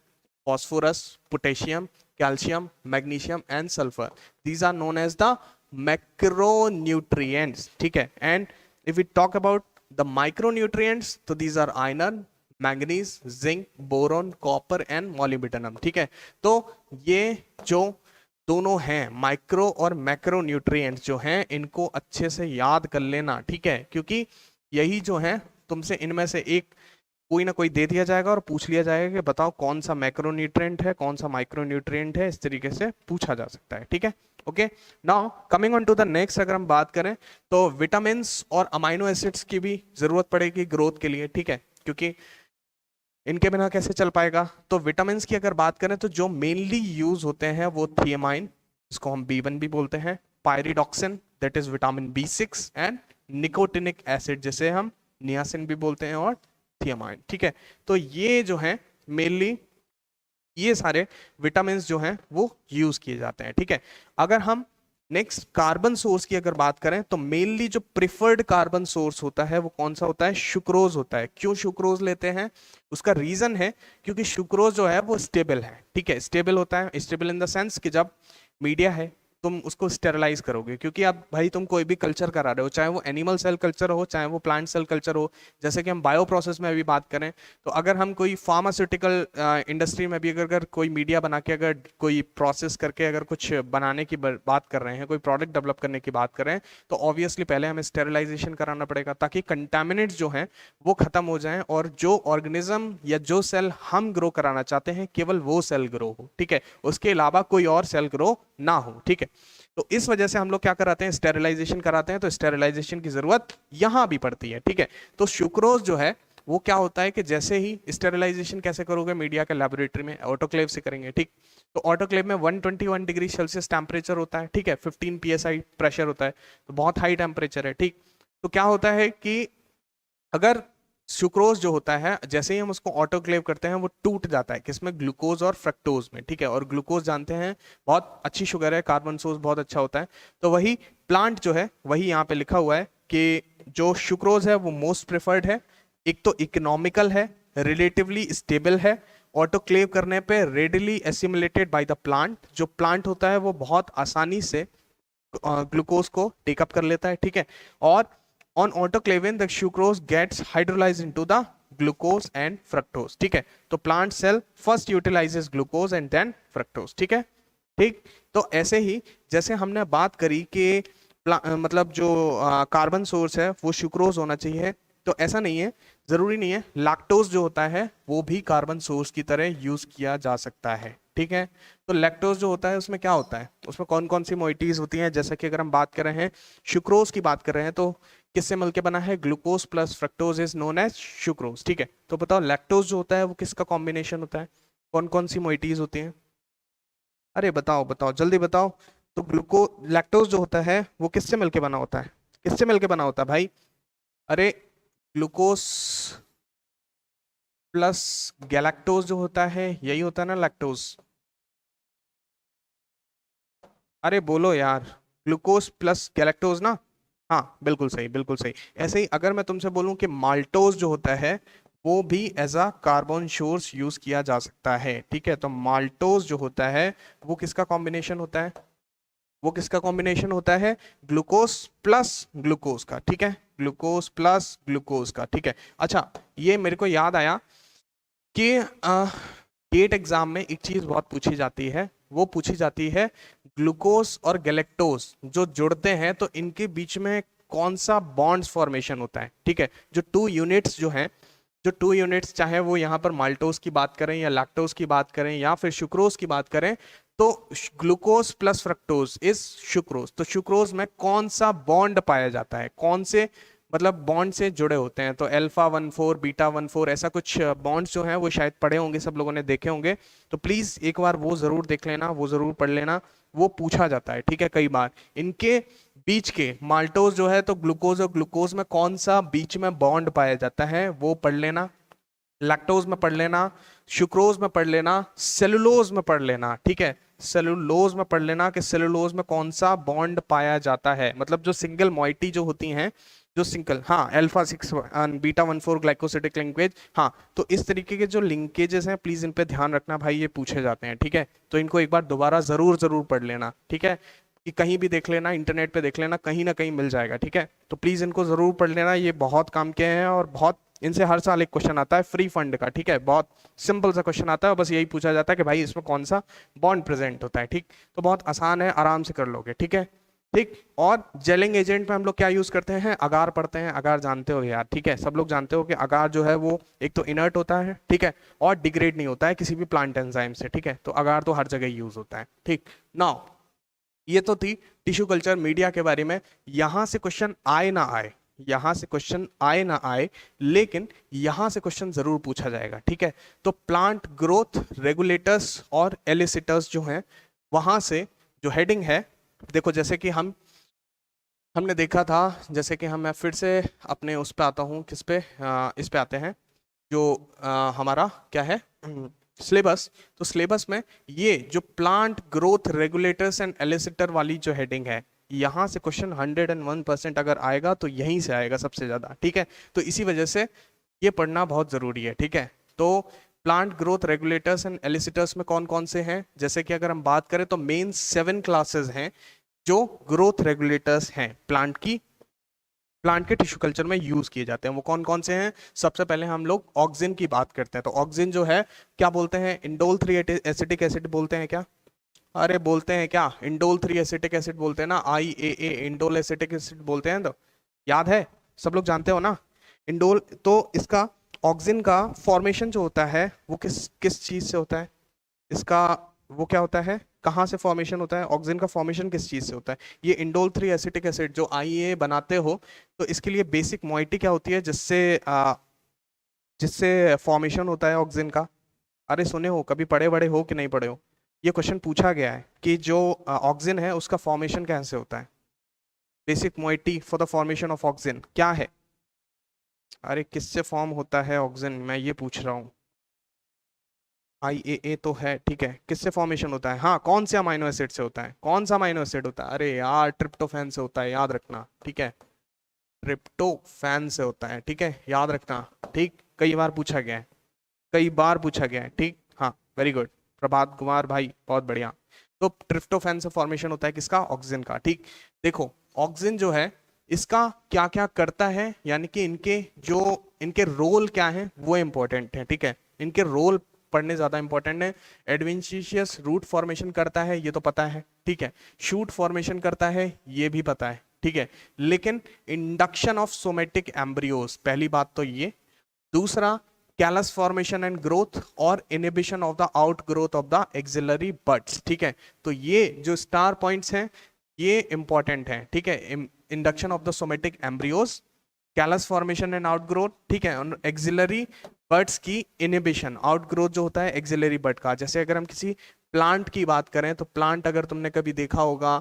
phosphorus, potassium, calcium, magnesium and sulfur. These are known as the macronutrients, ठीक है। And if we talk about the micronutrients, तो these are iron, manganese, zinc, boron, copper and molybdenum, ठीक है। तो ये जो दोनों हैं माइक्रो और मैक्रो न्यूट्रिएंट्स जो हैं इनको अच्छे से याद कर लेना, ठीक है, क्योंकि यही जो है तुमसे इनमें से एक कोई ना कोई दे दिया जाएगा और पूछ लिया जाएगा कि बताओ कौन सा मैक्रोन्यूट्रिएंट है, कौन सा माइक्रोन्यूट्रिएंट है, इस तरीके से पूछा जा सकता है, ठीक है। Okay, now coming on to the next, अगर हम बात करें तो विटामिन और अमाइनो एसिड्स की भी जरूरत पड़ेगी ग्रोथ के लिए, ठीक है, क्योंकि इनके बिना कैसे चल पाएगा। तो विटामिन की अगर बात करें तो जो मेनली यूज होते हैं वो थियामाइन, इसको हम B1 भी बोलते हैं, pyridoxine that is vitamin B6 and nicotinic acid जिसे हम नियासिन भी बोलते हैं और थियामाइन, ठीक है। तो ये जो है मेनली ये सारे विटामिन जो हैं वो यूज किए जाते हैं, ठीक है। अगर हम नेक्स्ट कार्बन सोर्स की अगर बात करें तो मेनली जो प्रिफर्ड कार्बन सोर्स होता है वो कौन सा होता है? सुक्रोज होता है। क्यों सुक्रोज लेते हैं? उसका रीजन है क्योंकि सुक्रोज जो है वो स्टेबल है, ठीक है, स्टेबल होता है। स्टेबल इन द सेंस कि जब मीडिया है तुम उसको स्टेरलाइज करोगे, क्योंकि अब भाई तुम कोई भी कल्चर करा रहे हो, चाहे वो एनिमल सेल कल्चर हो चाहे वो प्लांट सेल कल्चर हो, जैसे कि हम बायो प्रोसेस में अभी बात करें तो अगर हम कोई फार्मास्यूटिकल इंडस्ट्री में भी अगर कोई मीडिया बना के अगर कोई प्रोसेस करके अगर कुछ बनाने की बात कर रहे हैं, कोई प्रोडक्ट डेवलप करने की बात कर रहे हैं, तो ऑब्वियसली पहले हमें स्टेरिलाइजेशन कराना पड़ेगा ताकि कंटेमिनेट्स जो हैं वो खत्म हो जाएं और जो ऑर्गेनिज्म या जो सेल हम ग्रो कराना चाहते हैं केवल वो सेल ग्रो हो, ठीक है, उसके अलावा कोई और सेल ग्रो ना हो, ठीक है। तो इस वजह से हम लोग क्या कराते हैं? स्टेरिलाइजेशन कराते हैं। तो स्टेरिलाइजेशन की जरूरत यहां भी पड़ती है, ठीक है। तो सुक्रोज जो है वो क्या होता है कि जैसे ही स्टेरिलाइजेशन कैसे करोगे मीडिया के लेबोरेटरी में? ऑटोक्लेव से करेंगे, ठीक। तो ऑटोक्लेव में 121 डिग्री सेल्सियस टेम्परेचर होता है, ठीक है, 15 psi प्रेशर होता है, तो बहुत हाई टेम्परेचर है, ठीक। तो क्या होता है कि अगर सुक्रोज जो होता है जैसे ही हम उसको ऑटोक्लेव करते हैं वो टूट जाता है, किसमें? ग्लूकोज और फ्रक्टोज में, ठीक है। और ग्लूकोज जानते हैं बहुत अच्छी शुगर है, कार्बन सोर्स बहुत अच्छा होता है। तो वही प्लांट जो है वही यहाँ पे लिखा हुआ है कि जो सुक्रोज है वो मोस्ट प्रेफर्ड है। एक तो इकोनॉमिकल है, रिलेटिवली स्टेबल है, ऑटोक्लेव करने पे readily assimilated by the plant, जो प्लांट होता है वो बहुत आसानी से ग्लूकोज को टेकअप कर लेता है, ठीक है। और on autoclaving the sucrose gets hydrolyzed into the glucose and fructose, ठीक है। तो plant cell first utilizes glucose and then fructose, ठीक है, ठीक। तो ऐसे ही जैसे हमने बात करी कि मतलब जो कार्बन सोर्स है वो सुक्रोज होना चाहिए, तो ऐसा नहीं है, जरूरी नहीं है। लैक्टोज जो होता है वो भी कार्बन सोर्स की तरह यूज किया जा सकता है, ठीक है। तो लैक्टोज जो होता है उसमें क्या होता है? उसमें कौन कौन सी मोइटीज होती हैं? जैसे कि अगर हम बात कर रहे हैं सुक्रोज की बात कर रहे हैं तो किससे मिलकर बना है? Glucose plus fructose is known as sucrose, ठीक है। तो बताओ लैक्टोज जो होता है वो किसका कॉम्बिनेशन होता है? कौन कौन सी मोइटीज होती हैं? अरे बताओ बताओ जल्दी बताओ। तो लैक्टोज जो होता है वो किससे मिलकर बना होता है? किससे मिलकर बना होता है भाई? अरे ग्लूकोज प्लस गैलेक्टोज जो होता है यही होता है ना लैक्टोज। अरे बोलो यार, ग्लूकोज प्लस गैलेक्टोज ना? हाँ बिल्कुल सही, बिल्कुल सही। ऐसे ही अगर मैं तुमसे बोलूं कि माल्टोज जो होता है वो भी as a carbon source use किया जा सकता है, ठीक है। तो माल्टोज जो होता है वो किसका कॉम्बिनेशन होता है? वो किसका कॉम्बिनेशन होता है? ग्लूकोज प्लस ग्लूकोज का, ठीक है, ग्लूकोज प्लस ग्लूकोज का, ठीक है। अच्छा ये मेरे को याद आया कि गेट एग्जाम में एक चीज बहुत पूछी जाती है, वो पूछी जाती है ग्लूकोज और गैलेक्टोज जो जुड़ते हैं तो इनके बीच में कौन सा बॉन्ड्स फॉर्मेशन होता है। ठीक है, जो टू यूनिट्स जो हैं, जो टू यूनिट्स चाहे वो यहाँ पर माल्टोज की बात करें या लैक्टोज की बात करें या फिर सुक्रोज की बात करें, तो glucose plus fructose is sucrose. तो सुक्रोज में कौन सा बॉन्ड पाया जाता है, कौन से मतलब बॉन्ड से जुड़े होते हैं, तो अल्फा 1 4 बीटा 1 4 ऐसा कुछ बॉन्ड्स जो हैं वो शायद पढ़े होंगे, सब लोगों ने देखे होंगे। तो प्लीज एक बार वो जरूर देख लेना, वो जरूर पढ़ लेना, वो पूछा जाता है। ठीक है, कई बार इनके बीच के माल्टोज जो है तो ग्लूकोज और ग्लूकोज में कौन सा बीच में बॉन्ड पाया जाता है वो पढ़ लेना, लैक्टोज में पढ़ लेना, सुक्रोज में पढ़ लेना, सेलुलोज में पढ़ लेना। ठीक है, सेलुलोज में पढ़ लेना कि सेलुलोज में कौन सा बॉन्ड पाया जाता है, मतलब जो सिंगल मॉइटी जो होती हैं, जो सिंगल, हाँ अल्फा 6 बीटा 1 4 ग्लाइकोसिडिक लिंकेज। हाँ, तो इस तरीके के जो लिंकेजेस हैं प्लीज इन पे ध्यान रखना भाई, ये पूछे जाते हैं। ठीक है, तो इनको एक बार दोबारा जरूर जरूर पढ़ लेना। ठीक है, कि कहीं भी देख लेना, इंटरनेट पे देख लेना, कहीं ना कहीं मिल जाएगा। ठीक है, तो प्लीज इनको जरूर पढ़ लेना, ये बहुत काम के हैं और बहुत इनसे हर साल एक क्वेश्चन आता है फ्री फंड का। ठीक है, बहुत सिंपल सा क्वेश्चन आता है, बस यही पूछा जाता है कि भाई इसमें कौन सा बॉन्ड प्रेजेंट होता है। ठीक, तो बहुत आसान है, आराम से कर लोगे। ठीक है, ठीक। और जेलिंग एजेंट में हम लोग क्या यूज करते हैं, अगार पढ़ते हैं। अगार जानते हो यार, ठीक है, सब लोग जानते हो कि अगार जो है वो एक तो इनर्ट होता है, ठीक है, और डिग्रेड नहीं होता है किसी भी प्लांट एंजाइम से। ठीक है, तो अगार तो हर जगह यूज होता है। ठीक, नाउ ये तो थी टिश्यू कल्चर मीडिया के बारे में। यहां से क्वेश्चन आए ना आए, यहां से क्वेश्चन आए ना आए, लेकिन यहां से क्वेश्चन जरूर पूछा जाएगा। ठीक है, तो प्लांट ग्रोथ रेगुलेटर्स और एलिसिटर्स जो हैं, वहां से जो हेडिंग है, देखो जैसे कि हमने देखा था, जैसे कि मैं फिर से अपने उस पे आता हूँ, किस पे, इस पे आते हैं, जो हमारा क्या है सिलेबस। तो सिलेबस में ये जो प्लांट ग्रोथ रेगुलेटर्स एंड एलिसिटर वाली जो हेडिंग है, यहाँ से क्वेश्चन 101% अगर आएगा तो यहीं से आएगा सबसे ज्यादा। ठीक है, तो इसी वजह से ये पढ़ना बहुत जरूरी है। ठीक है, तो प्लांट ग्रोथ रेगुलेटर्स एंड एलिसिटर्स में कौन कौन से हैं, जैसे कि अगर हम बात करें तो मेन 7 क्लासेस हैं जो ग्रोथ रेगुलेटर्स हैं प्लांट के टिश्यू कल्चर में यूज किए जाते हैं। वो कौन कौन से हैं, सबसे पहले हम लोग ऑक्सिन की बात करते हैं। तो ऑक्सिन जो है क्या बोलते हैं, इंडोल 3 एसिटिक एसिड बोलते हैं क्या, अरे बोलते हैं क्या, इंडोल 3 एसिटिक एसिड बोलते हैं ना, IAA इंडोल एसिटिक एसिड बोलते हैं। तो याद है, सब लोग जानते हो ना इंडोल। तो इसका ऑक्सिन का फॉर्मेशन जो होता है वो किस किस चीज से होता है, इसका वो क्या होता है, कहाँ से फॉर्मेशन होता है, ऑक्सिन का फॉर्मेशन किस चीज से होता है। ये इंडोल 3 एसिटिक एसिड जो IAA बनाते हो, तो इसके लिए बेसिक मॉइटी क्या होती है जिससे जिससे फॉर्मेशन होता है ऑक्सिन का। अरे सुने हो, कभी पढ़े बड़े हो कि नहीं पढ़े हो, ये क्वेश्चन पूछा गया है कि जो ऑक्सिन है उसका फॉर्मेशन कैसे होता है, basic moiety for the formation of auxin क्या है। अरे किससे फॉर्म होता है ऑक्सिन, मैं ये पूछ रहा हूँ। IAA तो है, ठीक है, किससे फॉर्मेशन होता है, हाँ कौन से अमाइनो एसिड से होता है, कौन सा अमाइनो एसिड होता है, अरे यार ट्रिप्टोफैन से होता है, याद रखना। ठीक है, ट्रिप्टोफैन से होता है, ठीक है, याद रखना। ठीक, कई बार पूछा गया है, कई बार पूछा गया है। ठीक, हाँ वेरी गुड प्रभात कुमार भाई, बहुत बढ़िया। तो ट्रिप्टोफैन से फॉर्मेशन होता है किसका, ऑक्सिन का। ठीक, देखो ऑक्सिन जो है इसका क्या क्या करता है, यानी कि इनके रोल क्या है वो इंपॉर्टेंट है। ठीक है, इनके रोल पढ़ने ज्यादा इंपॉर्टेंट है। एडवेंटिशियस रूट फॉर्मेशन करता है, ये तो पता है। ठीक है, शूट फॉर्मेशन करता है, ये भी पता है। ठीक है, लेकिन इंडक्शन ऑफ सोमेटिक एम्ब्रियोज, पहली बात तो ये। दूसरा, कैलस फॉर्मेशन एंड ग्रोथ और inhibition of the out growth of the axillary buds. ठीक है, तो ये जो स्टार पॉइंट्स हैं ये इंपॉर्टेंट हैं। ठीक है, induction of the somatic embryos, callus formation and out growth, ठीक है, और एक्सिलरी बड्स की इनहिबिशन, आउट ग्रोथ जो होता है एक्सिलरी बड का। जैसे अगर हम किसी प्लांट की बात करें तो प्लांट अगर तुमने कभी देखा होगा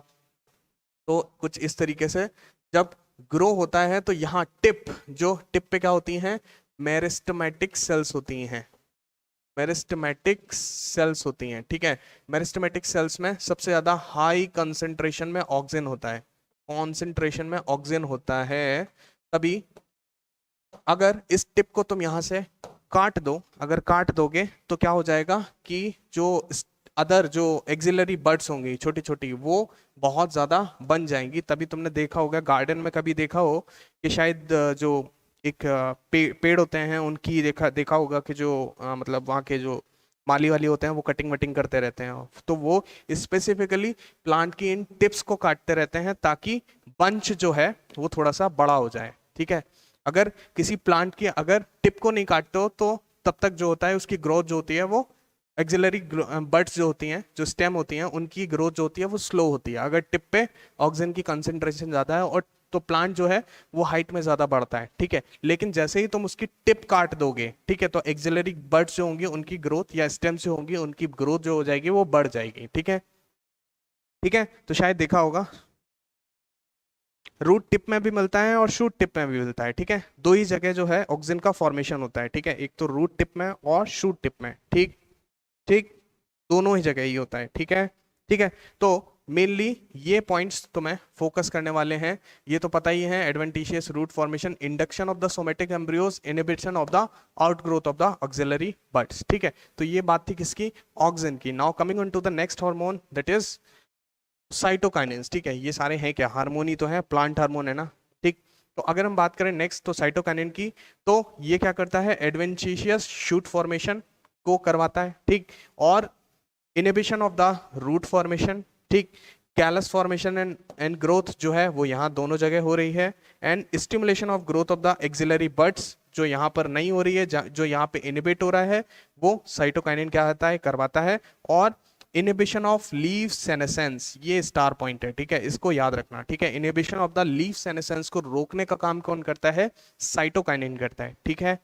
तो कुछ इस तरीके से जब ग्रो होता है तो यहाँ टिप पे क्या होती हैं, मेरिस्टेमेटिक सेल्स होती हैं, मेरिस्टेमेटिक सेल्स होती हैं। ठीक है, मेरिस्टेमेटिक सेल्स में सबसे ज्यादा हाई कंसेंट्रेशन में ऑक्सिन होता है, कॉन्सेंट्रेशन में ऑक्सिन होता है। तभी अगर इस टिप को तुम यहां से काट दो, अगर काट दोगे तो क्या हो जाएगा कि जो अदर जो एक्सिलरी बर्ड्स होंगी छोटी छोटी, वो बहुत ज्यादा बन जाएंगी। तभी तुमने देखा होगा गार्डन में, कभी देखा हो कि शायद जो एक पेड़ होते हैं उनकी देखा होगा कि जो मतलब वहाँ के जो माली वाली होते हैं वो कटिंग वटिंग करते रहते हैं, तो वो स्पेसिफिकली प्लांट की इन टिप्स को काटते रहते हैं ताकि बंच जो है वो थोड़ा सा बड़ा हो जाए, ठीक है। अगर किसी प्लांट की अगर टिप को नहीं काटते हो तो तब तक जो होता है उसकी ग्रोथ जो होती है वो एक्सिलरी बड्स जो होती हैं, जो स्टेम होती हैं, उनकी ग्रोथ जो होती है वो स्लो होती है। अगर टिप पे ऑक्सीजन की कंसेंट्रेशन ज़्यादा है और तो प्लांट जो है वो हाइट में ज़्यादा बढ़ता है, ठीक है। लेकिन जैसे ही तुम उसकी टिप काट दोगे, ठीक है, तो एक्सिलरी बड्स जो होंगी उनकी ग्रोथ या स्टेम जो होंगी उनकी ग्रोथ जो हो जाएगी वो बढ़ जाएगी, ठीक है। ठीक है, तो शायद देखा होगा रूट टिप में भी मिलता है और शूट टिप में भी मिलता है, ठीक है। दो ही जगह जो है ऑक्सीजन का फॉर्मेशन होता है, ठीक है, एक तो रूट टिप में और शूट टिप में, ठीक ठीक, दोनों ही जगह ही होता है, ठीक है। ठीक है, तो मेनली ये पॉइंट्स तुम्हें फोकस करने वाले हैं। ये तो पता ही है, adventitious root formation, induction of the somatic embryos, inhibition of the outgrowth of the axillary buds, ठीक है। तो ये बात थी किसकी, ऑक्सीजन की। Now coming on to the next hormone that is cytokinins, ठीक है। ये सारे हैं क्या, हार्मोन ही तो है, प्लांट हार्मोन है ना, ठीक। तो अगर हम बात करें नेक्स्ट तो साइटोकाइनेन की, तो ये क्या करता है, एडवेंटिशियस शूट फॉर्मेशन को करवाता है, ठीक, और inhibition of the root formation, ठीक, कैलस फॉर्मेशन एंड ग्रोथ जो है वो यहाँ दोनों जगह हो रही है, and stimulation of growth of the axillary buds जो यहाँ पर नहीं हो रही है, जो यहाँ पे इनहिबिट हो रहा है, वो साइटोकाइनेन क्या होता है, करवाता है। और इनहिबिशन ऑफ लीफ सेनेसेंस, ये स्टार पॉइंट है, ठीक है, इसको याद रखना, ठीक है। Inhibition of the leaf senescence को रोकने का काम कौन करता है, साइटोकाइनेन करता है, ठीक है।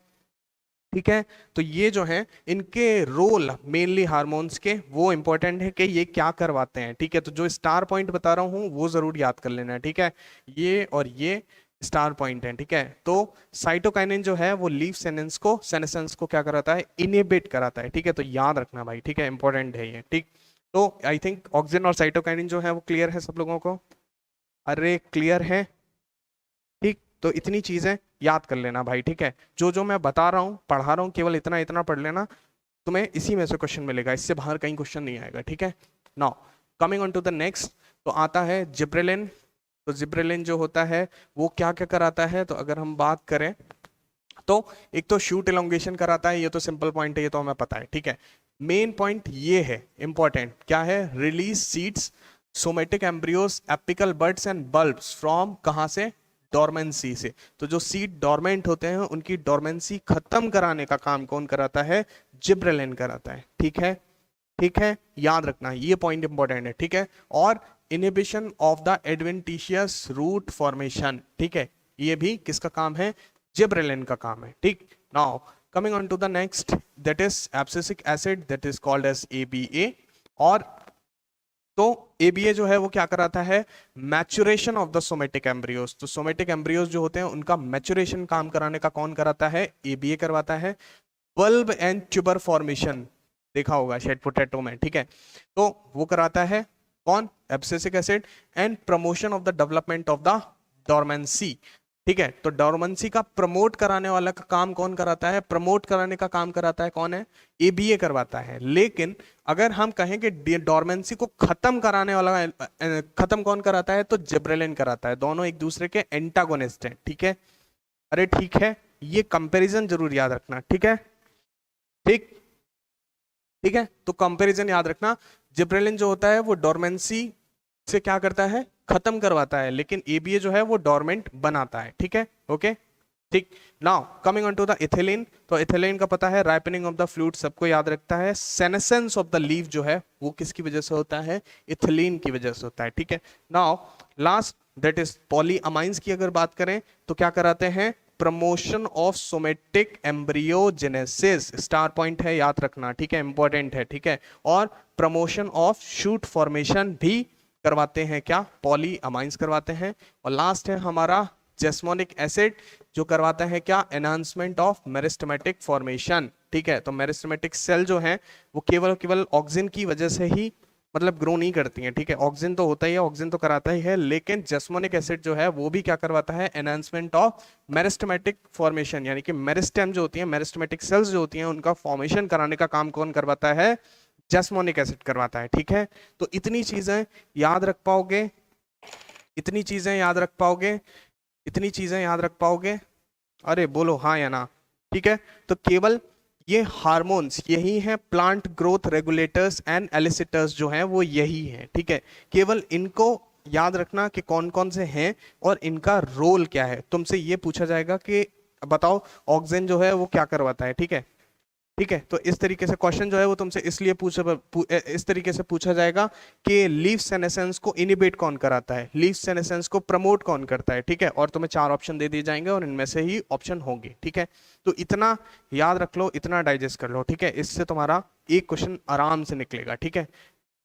ठीक है, तो ये जो है इनके रोल मेनली हार्मोन्स के वो इंपॉर्टेंट है कि ये क्या करवाते हैं, ठीक है। तो जो स्टार पॉइंट बता रहा हूं वो जरूर याद कर लेना है, ठीक है। ये और ये स्टार पॉइंट है, ठीक है। तो साइटोकाइनिन जो है वो लीफ सेनेसेंस को क्या कराता है, इनहिबिट कराता है, ठीक है। तो याद रखना भाई, ठीक है, इंपॉर्टेंट है ये, ठीक। तो आई थिंक ऑक्सीजन और साइटोकाइनिन जो है वो क्लियर है सब लोगों को, अरे क्लियर है, ठीक। तो इतनी चीजें याद कर लेना भाई, ठीक है। जो जो मैं बता रहा हूँ पढ़ा रहा हूँ केवल इतना इतना पढ़ लेना, तुम्हें इसी में से क्वेश्चन मिलेगा, इससे बाहर कहीं क्वेश्चन नहीं आएगा, ठीक है। Now coming on to the next, तो आता है जिब्रेलिन। तो जिब्रेलिन जो होता है वो क्या क्या कराता है, तो अगर हम बात करें तो एक तो शूट इलोंगेशन कराता है, ये तो सिंपल पॉइंट है, ये तो हमें पता है, ठीक है। मेन पॉइंट ये है इंपॉर्टेंट, क्या है, release seeds somatic embryos apical buds and bulbs from, कहां से, डोरमेंसी से। तो जो सीड डोरमेंट होते हैं उनकी डोरमेंसी खत्म कराने का काम कौन कराता है, जिब्रेलिन कराता है, ठीक है। ठीक है, याद रखना ये पॉइंट इंपॉर्टेंट है, ठीक है। और inhibition of the adventitious root formation, ठीक है, ये भी किसका काम है, जिब्रेलिन का काम है, ठीक। Now coming on to the next that is abscisic acid that is called as ABA। और तो ABA जो है वो क्या कराता है, maturation of the somatic embryos. तो सोमेटिक एम्ब्रियोस जो होते हैं उनका मैचुरेशन काम कराने का कौन कराता है, ABA करवाता है। बल्ब एंड ट्यूबर फॉर्मेशन देखा होगा शायद पोटैटो में, ठीक है, तो वो कराता है कौन, abscisic acid. And promotion of the development of the dormancy, ठीक है। तो डोरमेंसी का प्रमोट कराने वाला का काम कौन कराता है, प्रमोट कराने का काम कराता है कौन है, ABA करवाता है। लेकिन अगर हम कहें कि डोरमेंसी को खत्म कराने वाला खत्म कौन कराता है, तो जिब्रेलिन कराता है। दोनों एक दूसरे के एंटागोनिस्ट हैं, ठीक है। अरे ठीक है, ये कंपैरिजन जरूर याद रखना, ठीक है, ठीक ठीक है। तो कंपैरिजन याद रखना, जिब्रेलिन जो होता है वो डोरमेंसी से क्या करता है, खत्म करवाता है, लेकिन ABA जो है वो डोरमेंट बनाता है, ठीक है, ओके, ठीक। Now coming on to the ethylene, तो इथिलीन का पता है, राइपनिंग ऑफ द फ्रूट सबको याद रखता है। सेनेसेंस ऑफ द लीफ जो है वो किसकी वजह से होता है, इथिलीन की वजह से होता है, ठीक है। नाउ लास्ट दैट इज पॉलीअमाइंस की अगर बात करें तो क्या कराते हैं, promotion of somatic embryogenesis, star point है, याद रखना, ठीक है, इंपॉर्टेंट है, ठीक है। और प्रमोशन ऑफ शूट फॉर्मेशन भी करवाते हैं, क्या, पॉलीअमाइंस करवाते हैं। और लास्ट है हमारा जेस्मोनिक एसिड, जो करवाता है क्या, एनहांसमेंट ऑफ मेरिस्टेमेटिक फॉर्मेशन, ठीक है। तो मेरिस्टेमेटिक सेल जो है वो केवल ऑक्सीजन की वजह से ही मतलब ग्रो नहीं करती हैं, ठीक है। ऑक्सीजन तो होता ही है, ऑक्सीजन तो कराता ही है, लेकिन जेस्मोनिक एसिड जो है वो भी क्या करवाता है, एनहांसमेंट ऑफ मेरिस्टेमेटिक फॉर्मेशन, यानी कि मेरिस्टेम जो होती है, मेरिस्टेमेटिक सेल्स जो होती हैं उनका फॉर्मेशन कराने का काम कौन करवाता है, जेस्मोनिक एसिड करवाता है, ठीक है। तो इतनी चीजें याद रख पाओगे, इतनी चीजें याद रख पाओगे, इतनी चीजें याद रख पाओगे, अरे बोलो हाँ या ना, ठीक है। तो केवल ये हार्मोन्स यही हैं, प्लांट ग्रोथ रेगुलेटर्स एंड एलिसिटर्स जो हैं वो यही हैं, ठीक है। केवल इनको याद रखना कि कौन कौन से हैं और इनका रोल क्या है। तुमसे ये पूछा जाएगा कि बताओ ऑक्सीजन जो है वो क्या करवाता है, ठीक है। ठीक है, तो इस तरीके से क्वेश्चन जो है वो तुमसे इसलिए इस तरीके से पूछा जाएगा कि लीफ सेनेसेंस को इनिबिट कौन कराता है, लीफ सेनेसेंस को प्रमोट कौन करता है, ठीक है। और तुम्हें 4 ऑप्शन दे दिए जाएंगे और इनमें से ही ऑप्शन होंगे, ठीक है। तो इतना याद रख लो, इतना डाइजेस्ट कर लो, ठीक है। इससे तुम्हारा एक क्वेश्चन आराम से निकलेगा, ठीक है।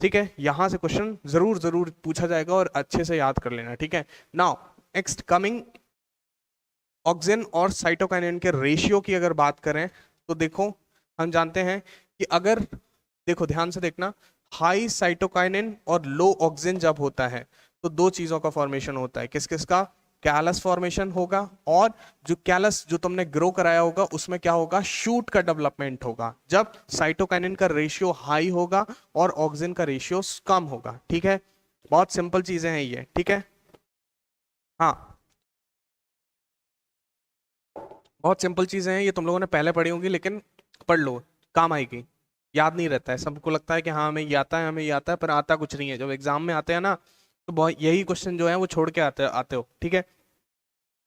ठीक है, यहां से क्वेश्चन जरूर जरूर पूछा जाएगा और अच्छे से याद कर लेना, ठीक है। नाउ नेक्स्ट कमिंग, ऑक्सीजन और साइटोकाइनिन के रेशियो की अगर बात करें तो देखो, हम जानते हैं कि अगर, देखो ध्यान से देखना, हाई साइटोकाइनिन और लो ऑक्सीजन जब होता है तो दो चीजों का फॉर्मेशन होता है। किस किस का? कैलस फॉर्मेशन होगा, और जो कैलस जो तुमने ग्रो कराया होगा उसमें क्या होगा? शूट का डेवलपमेंट होगा, जब साइटोकाइनिन का रेशियो हाई होगा और ऑक्सीजन का रेशियो कम होगा, ठीक है। बहुत सिंपल चीजें हैं ये, ठीक है। हाँ, बहुत सिंपल चीजें हैं ये, तुम लोगों ने पहले पढ़ी होंगी, लेकिन पढ़ लो, काम आएगी। याद नहीं रहता है, सबको लगता है कि हाँ हमें ये आता है, हमें ये आता है, पर आता कुछ नहीं है। जब एग्जाम में आते हैं ना तो बहुत यही क्वेश्चन जो है वो छोड़ के आते हो, ठीक है।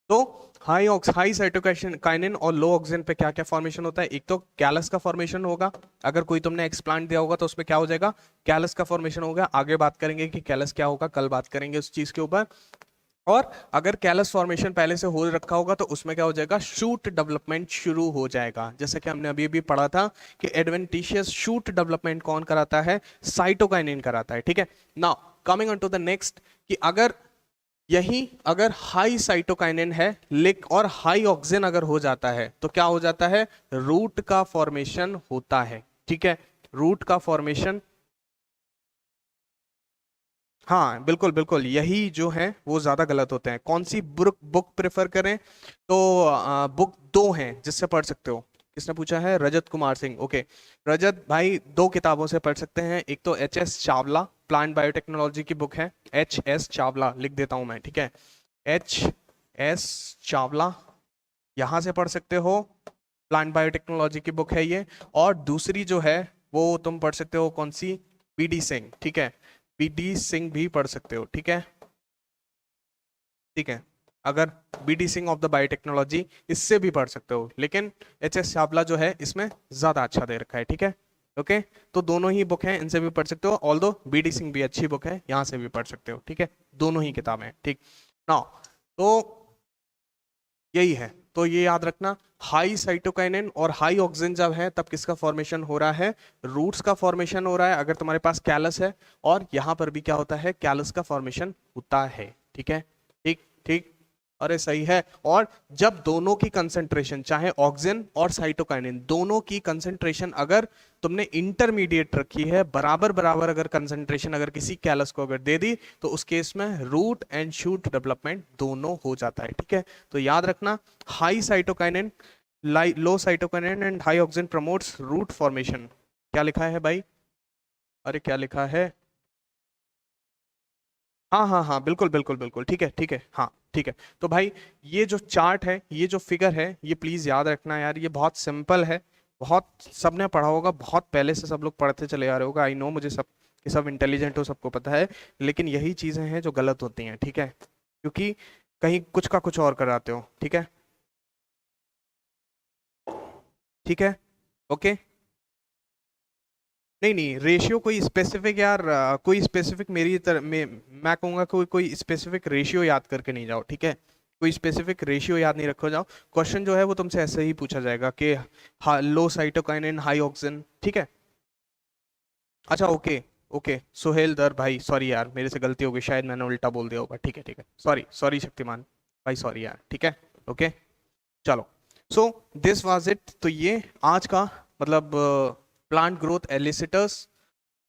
तो हाई साइटोकाइनिन और लो ऑक्सीजन पे क्या क्या फॉर्मेशन होता है? एक तो कैलस का फॉर्मेशन होगा, अगर कोई तुमने एक्सप्लांट दिया होगा तो उसमें क्या हो जाएगा? कैलस का फॉर्मेशन होगा। आगे बात करेंगे कि कैलस क्या होगा, कल बात करेंगे उस चीज के ऊपर। और अगर कैलस फॉर्मेशन पहले से हो रखा होगा तो उसमें क्या हो जाएगा? शूट डेवलपमेंट शुरू हो जाएगा। जैसे कि हमने अभी भी पढ़ा था कि एडवेंटिशियस शूट डेवलपमेंट कौन कराता है? साइटोकाइनिन कराता है, ठीक है। Now coming on to the next, कि अगर हाई साइटोकाइनिन है लिक और हाई ऑक्सीजन अगर हो जाता है तो क्या हो जाता है? रूट का फॉर्मेशन होता है, ठीक है। रूट का फॉर्मेशन, हाँ बिल्कुल बिल्कुल, यही जो है वो ज्यादा गलत होते हैं। कौन सी बुक बुक प्रेफर करें? तो बुक दो हैं जिससे पढ़ सकते हो। किसने पूछा है? रजत कुमार सिंह, ओके। रजत भाई, दो किताबों से पढ़ सकते हैं। एक तो HS चावला प्लांट बायोटेक्नोलॉजी की बुक है, HS चावला लिख देता हूं मैं, ठीक है। HS चावला, यहां से पढ़ सकते हो, प्लांट बायोटेक्नोलॉजी की बुक है ये। और दूसरी जो है वो तुम पढ़ सकते हो, कौन सी? BD सिंह, ठीक है। BD सिंह भी पढ़ सकते हो, ठीक है। ठीक है, अगर BD Singh of the biotechnology, इससे भी पढ़ सकते हो, लेकिन HS चावला जो है इसमें ज्यादा अच्छा दे रखा है, ठीक है। ओके, तो दोनों ही बुक हैं, इनसे भी पढ़ सकते हो। ऑल्दो BD सिंह भी अच्छी बुक है, यहाँ से भी पढ़ सकते हो, ठीक है। दोनों ही किताबें हैं, ठीक। नाउ तो यही है, तो ये याद रखना, हाई साइटोकाइनिन और हाई ऑक्सीजन जब है तब किसका फॉर्मेशन हो रहा है? रूट्स का फॉर्मेशन हो रहा है, अगर तुम्हारे पास कैलस है। और यहां पर भी क्या होता है? कैलस का फॉर्मेशन होता है, ठीक है। ठीक ठीक, अरे सही है। और जब दोनों की कंसंट्रेशन, चाहे ऑक्सीजन और साइटोकाइनिन, दोनों की कंसंट्रेशन अगर तुमने इंटरमीडिएट रखी है, बराबर बराबर अगर कंसंट्रेशन अगर किसी कैलस को अगर दे दी, तो उस केस में रूट एंड शूट डेवलपमेंट दोनों हो जाता है, ठीक है। तो याद रखना, high cytokinin, low cytokinin and high auxin promotes root formation. क्या लिखा है भाई? अरे क्या लिखा है? हाँ हाँ हाँ, बिल्कुल बिल्कुल बिल्कुल, ठीक है ठीक है, हाँ ठीक है। तो भाई ये जो चार्ट है, ये जो फिगर है, ये प्लीज याद रखना यार, ये बहुत सिंपल है। बहुत सबने पढ़ा होगा, बहुत पहले से सब लोग पढ़ते चले आ रहे होगा। आई नो, मुझे सब कि सब इंटेलिजेंट हो, सबको पता है, लेकिन यही चीजें हैं जो गलत होती हैं, ठीक है। क्योंकि कहीं कुछ का कुछ और कराते हो, ठीक है। ठीक है, ओके। नहीं नहीं, रेशियो कोई स्पेसिफिक यार, कोई स्पेसिफिक मेरी तरह मैं कहूंगा कोई कोई स्पेसिफिक रेशियो याद करके नहीं जाओ, ठीक है। कोई स्पेसिफिक रेशियो याद नहीं रखो जाओ। क्वेश्चन जो है वो तुमसे ऐसे ही पूछा जाएगा कि लो साइटोकाइनिन हाई ऑक्सीजन, ठीक है। अच्छा ओके, ओके सुहेल दर भाई, सॉरी यार, मेरे से गलती हो गई, शायद मैंने उल्टा बोल दिया होगा, ठीक है ठीक है, सॉरी सॉरी शक्तिमान भाई, सॉरी यार, ठीक है। ओके, चलो। सो दिस वाज इट, तो ये आज का मतलब प्लांट ग्रोथ एलिसिटर्स।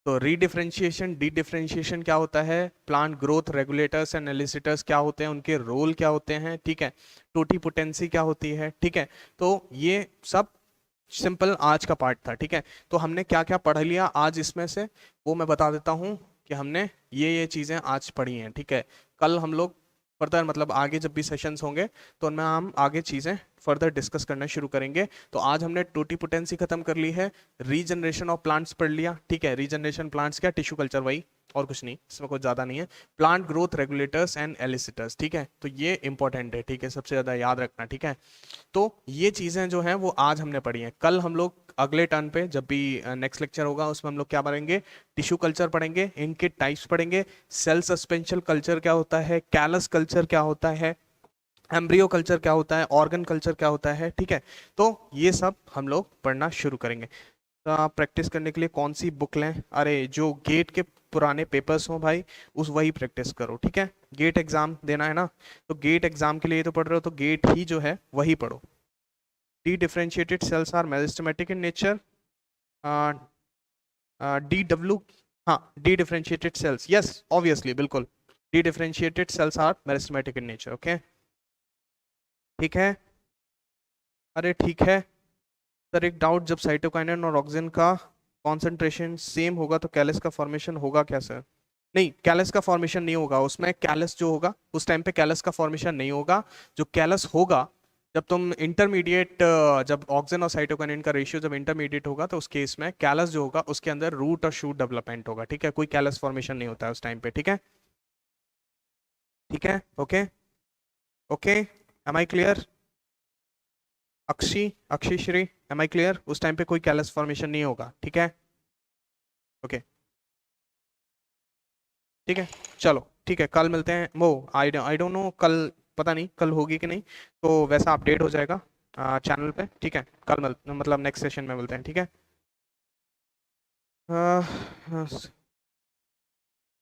तो रीडिफरेंशिएशन डी डिफरेंशिएशन क्या होता है, प्लांट ग्रोथ रेगुलेटर्स एंड एलिसिटर्स क्या होते हैं, उनके रोल क्या होते हैं, ठीक है। टोटीपोटेंसी क्या होती है, ठीक है। तो ये सब सिंपल आज का पार्ट था, ठीक है। तो हमने क्या क्या पढ़ लिया आज इसमें से, वो मैं बता देता हूँ कि हमने ये चीजें आज पढ़ी हैं, ठीक है। कल हम लोग फर्दर मतलब आगे जब भी सेशंस होंगे तो उनमें हम आगे चीज़ें फर्दर डिस्कस करना शुरू करेंगे। तो आज हमने टोटीपोटेंसी खत्म कर ली है, रीजनरेशन ऑफ प्लांट्स पढ़ लिया, ठीक है। रीजनरेशन प्लांट्स क्या, टिश्यू कल्चर, वही और कुछ नहीं, इसमें कुछ ज़्यादा नहीं है। प्लांट ग्रोथ रेगुलेटर्स एंड एलिसिटर्स, ठीक है, तो ये इंपॉर्टेंट है, ठीक है, सबसे ज़्यादा याद रखना, ठीक है। तो ये चीज़ें जो हैं वो आज हमने पढ़ी हैं। कल हम लोग अगले टर्न पे जब भी नेक्स्ट लेक्चर होगा उसमें हम लोग क्या पढ़ेंगे, टिश्यू कल्चर पढ़ेंगे, इनके टाइप्स पढ़ेंगे, सेल सस्पेंशन कल्चर क्या होता है, कैलस कल्चर क्या होता है, एम्ब्रियो कल्चर क्या होता है, ऑर्गन कल्चर क्या होता है, ठीक है। तो ये सब हम लोग पढ़ना शुरू करेंगे। तो आप प्रैक्टिस करने के लिए कौन सी बुक लें, अरे जो गेट के पुराने पेपर्स हों भाई, उस वही प्रैक्टिस करो, ठीक है। गेट एग्जाम देना है ना, तो गेट एग्जाम के लिए तो पढ़ रहे हो तो गेट ही जो है वही पढ़ो। Dedifferentiated cells are meristematic in nature, D W, हाँ, dedifferentiated cells, yes obviously, बिल्कुल, dedifferentiated cells are meristematic in nature, okay, ठीक है। अरे ठीक है सर, एक डाउट, जब साइटोकाइनिन और ऑक्सिन का कॉन्सेंट्रेशन सेम होगा तो कैलस का फॉर्मेशन होगा क्या सर? नहीं, कैलस का फॉर्मेशन नहीं होगा उसमें, कैलस जो होगा उस टाइम पे कैलस का फॉर्मेशन नहीं होगा। जो कैलस होगा जब तुम इंटरमीडिएट, जब ऑक्सिन और साइटोकाइनिन का रेशियो जब इंटरमीडिएट होगा तो उस केस में कैलस जो होगा उसके अंदर रूट और शूट डेवलपमेंट होगा, ठीक है, कोई कैलस फॉर्मेशन नहीं होता है उस टाइम पे, ठीक है, ठीक है, okay okay, am I clear? Akshi Shri, am I clear? उस टाइम पे कोई कैलस फॉर्मेशन नहीं होगा, ठीक है, ओके, ठीक है, चलो ठीक है, कल मिलते हैं। वो आई डोंट नो कल, पता नहीं कल होगी कि नहीं, तो वैसा अपडेट हो जाएगा चैनल पे, ठीक है। कल मतलब नेक्स्ट सेशन में मिलते हैं, ठीक है।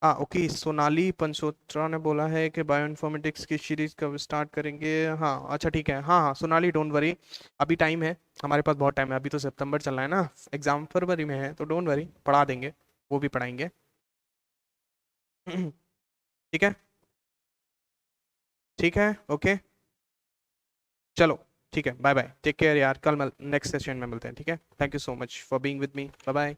हाँ ओके, सोनाली पंचोत्रा ने बोला है कि बायोइन्फॉर्मेटिक्स की सीरीज कब स्टार्ट करेंगे। हाँ अच्छा ठीक है, हाँ हाँ सोनाली, डोंट वरी, अभी टाइम है, हमारे पास बहुत टाइम है, अभी तो सितंबर चल रहा है ना, एग्जाम फरवरी में है, तो डोंट वरी, पढ़ा देंगे, वो भी पढ़ाएंगे। ठीक है, ठीक है, ओके, चलो ठीक है, बाय बाय, टेक केयर यार, कल नेक्स्ट सेशन में मिलते हैं, ठीक है। Thank you so much for being with me, bye bye.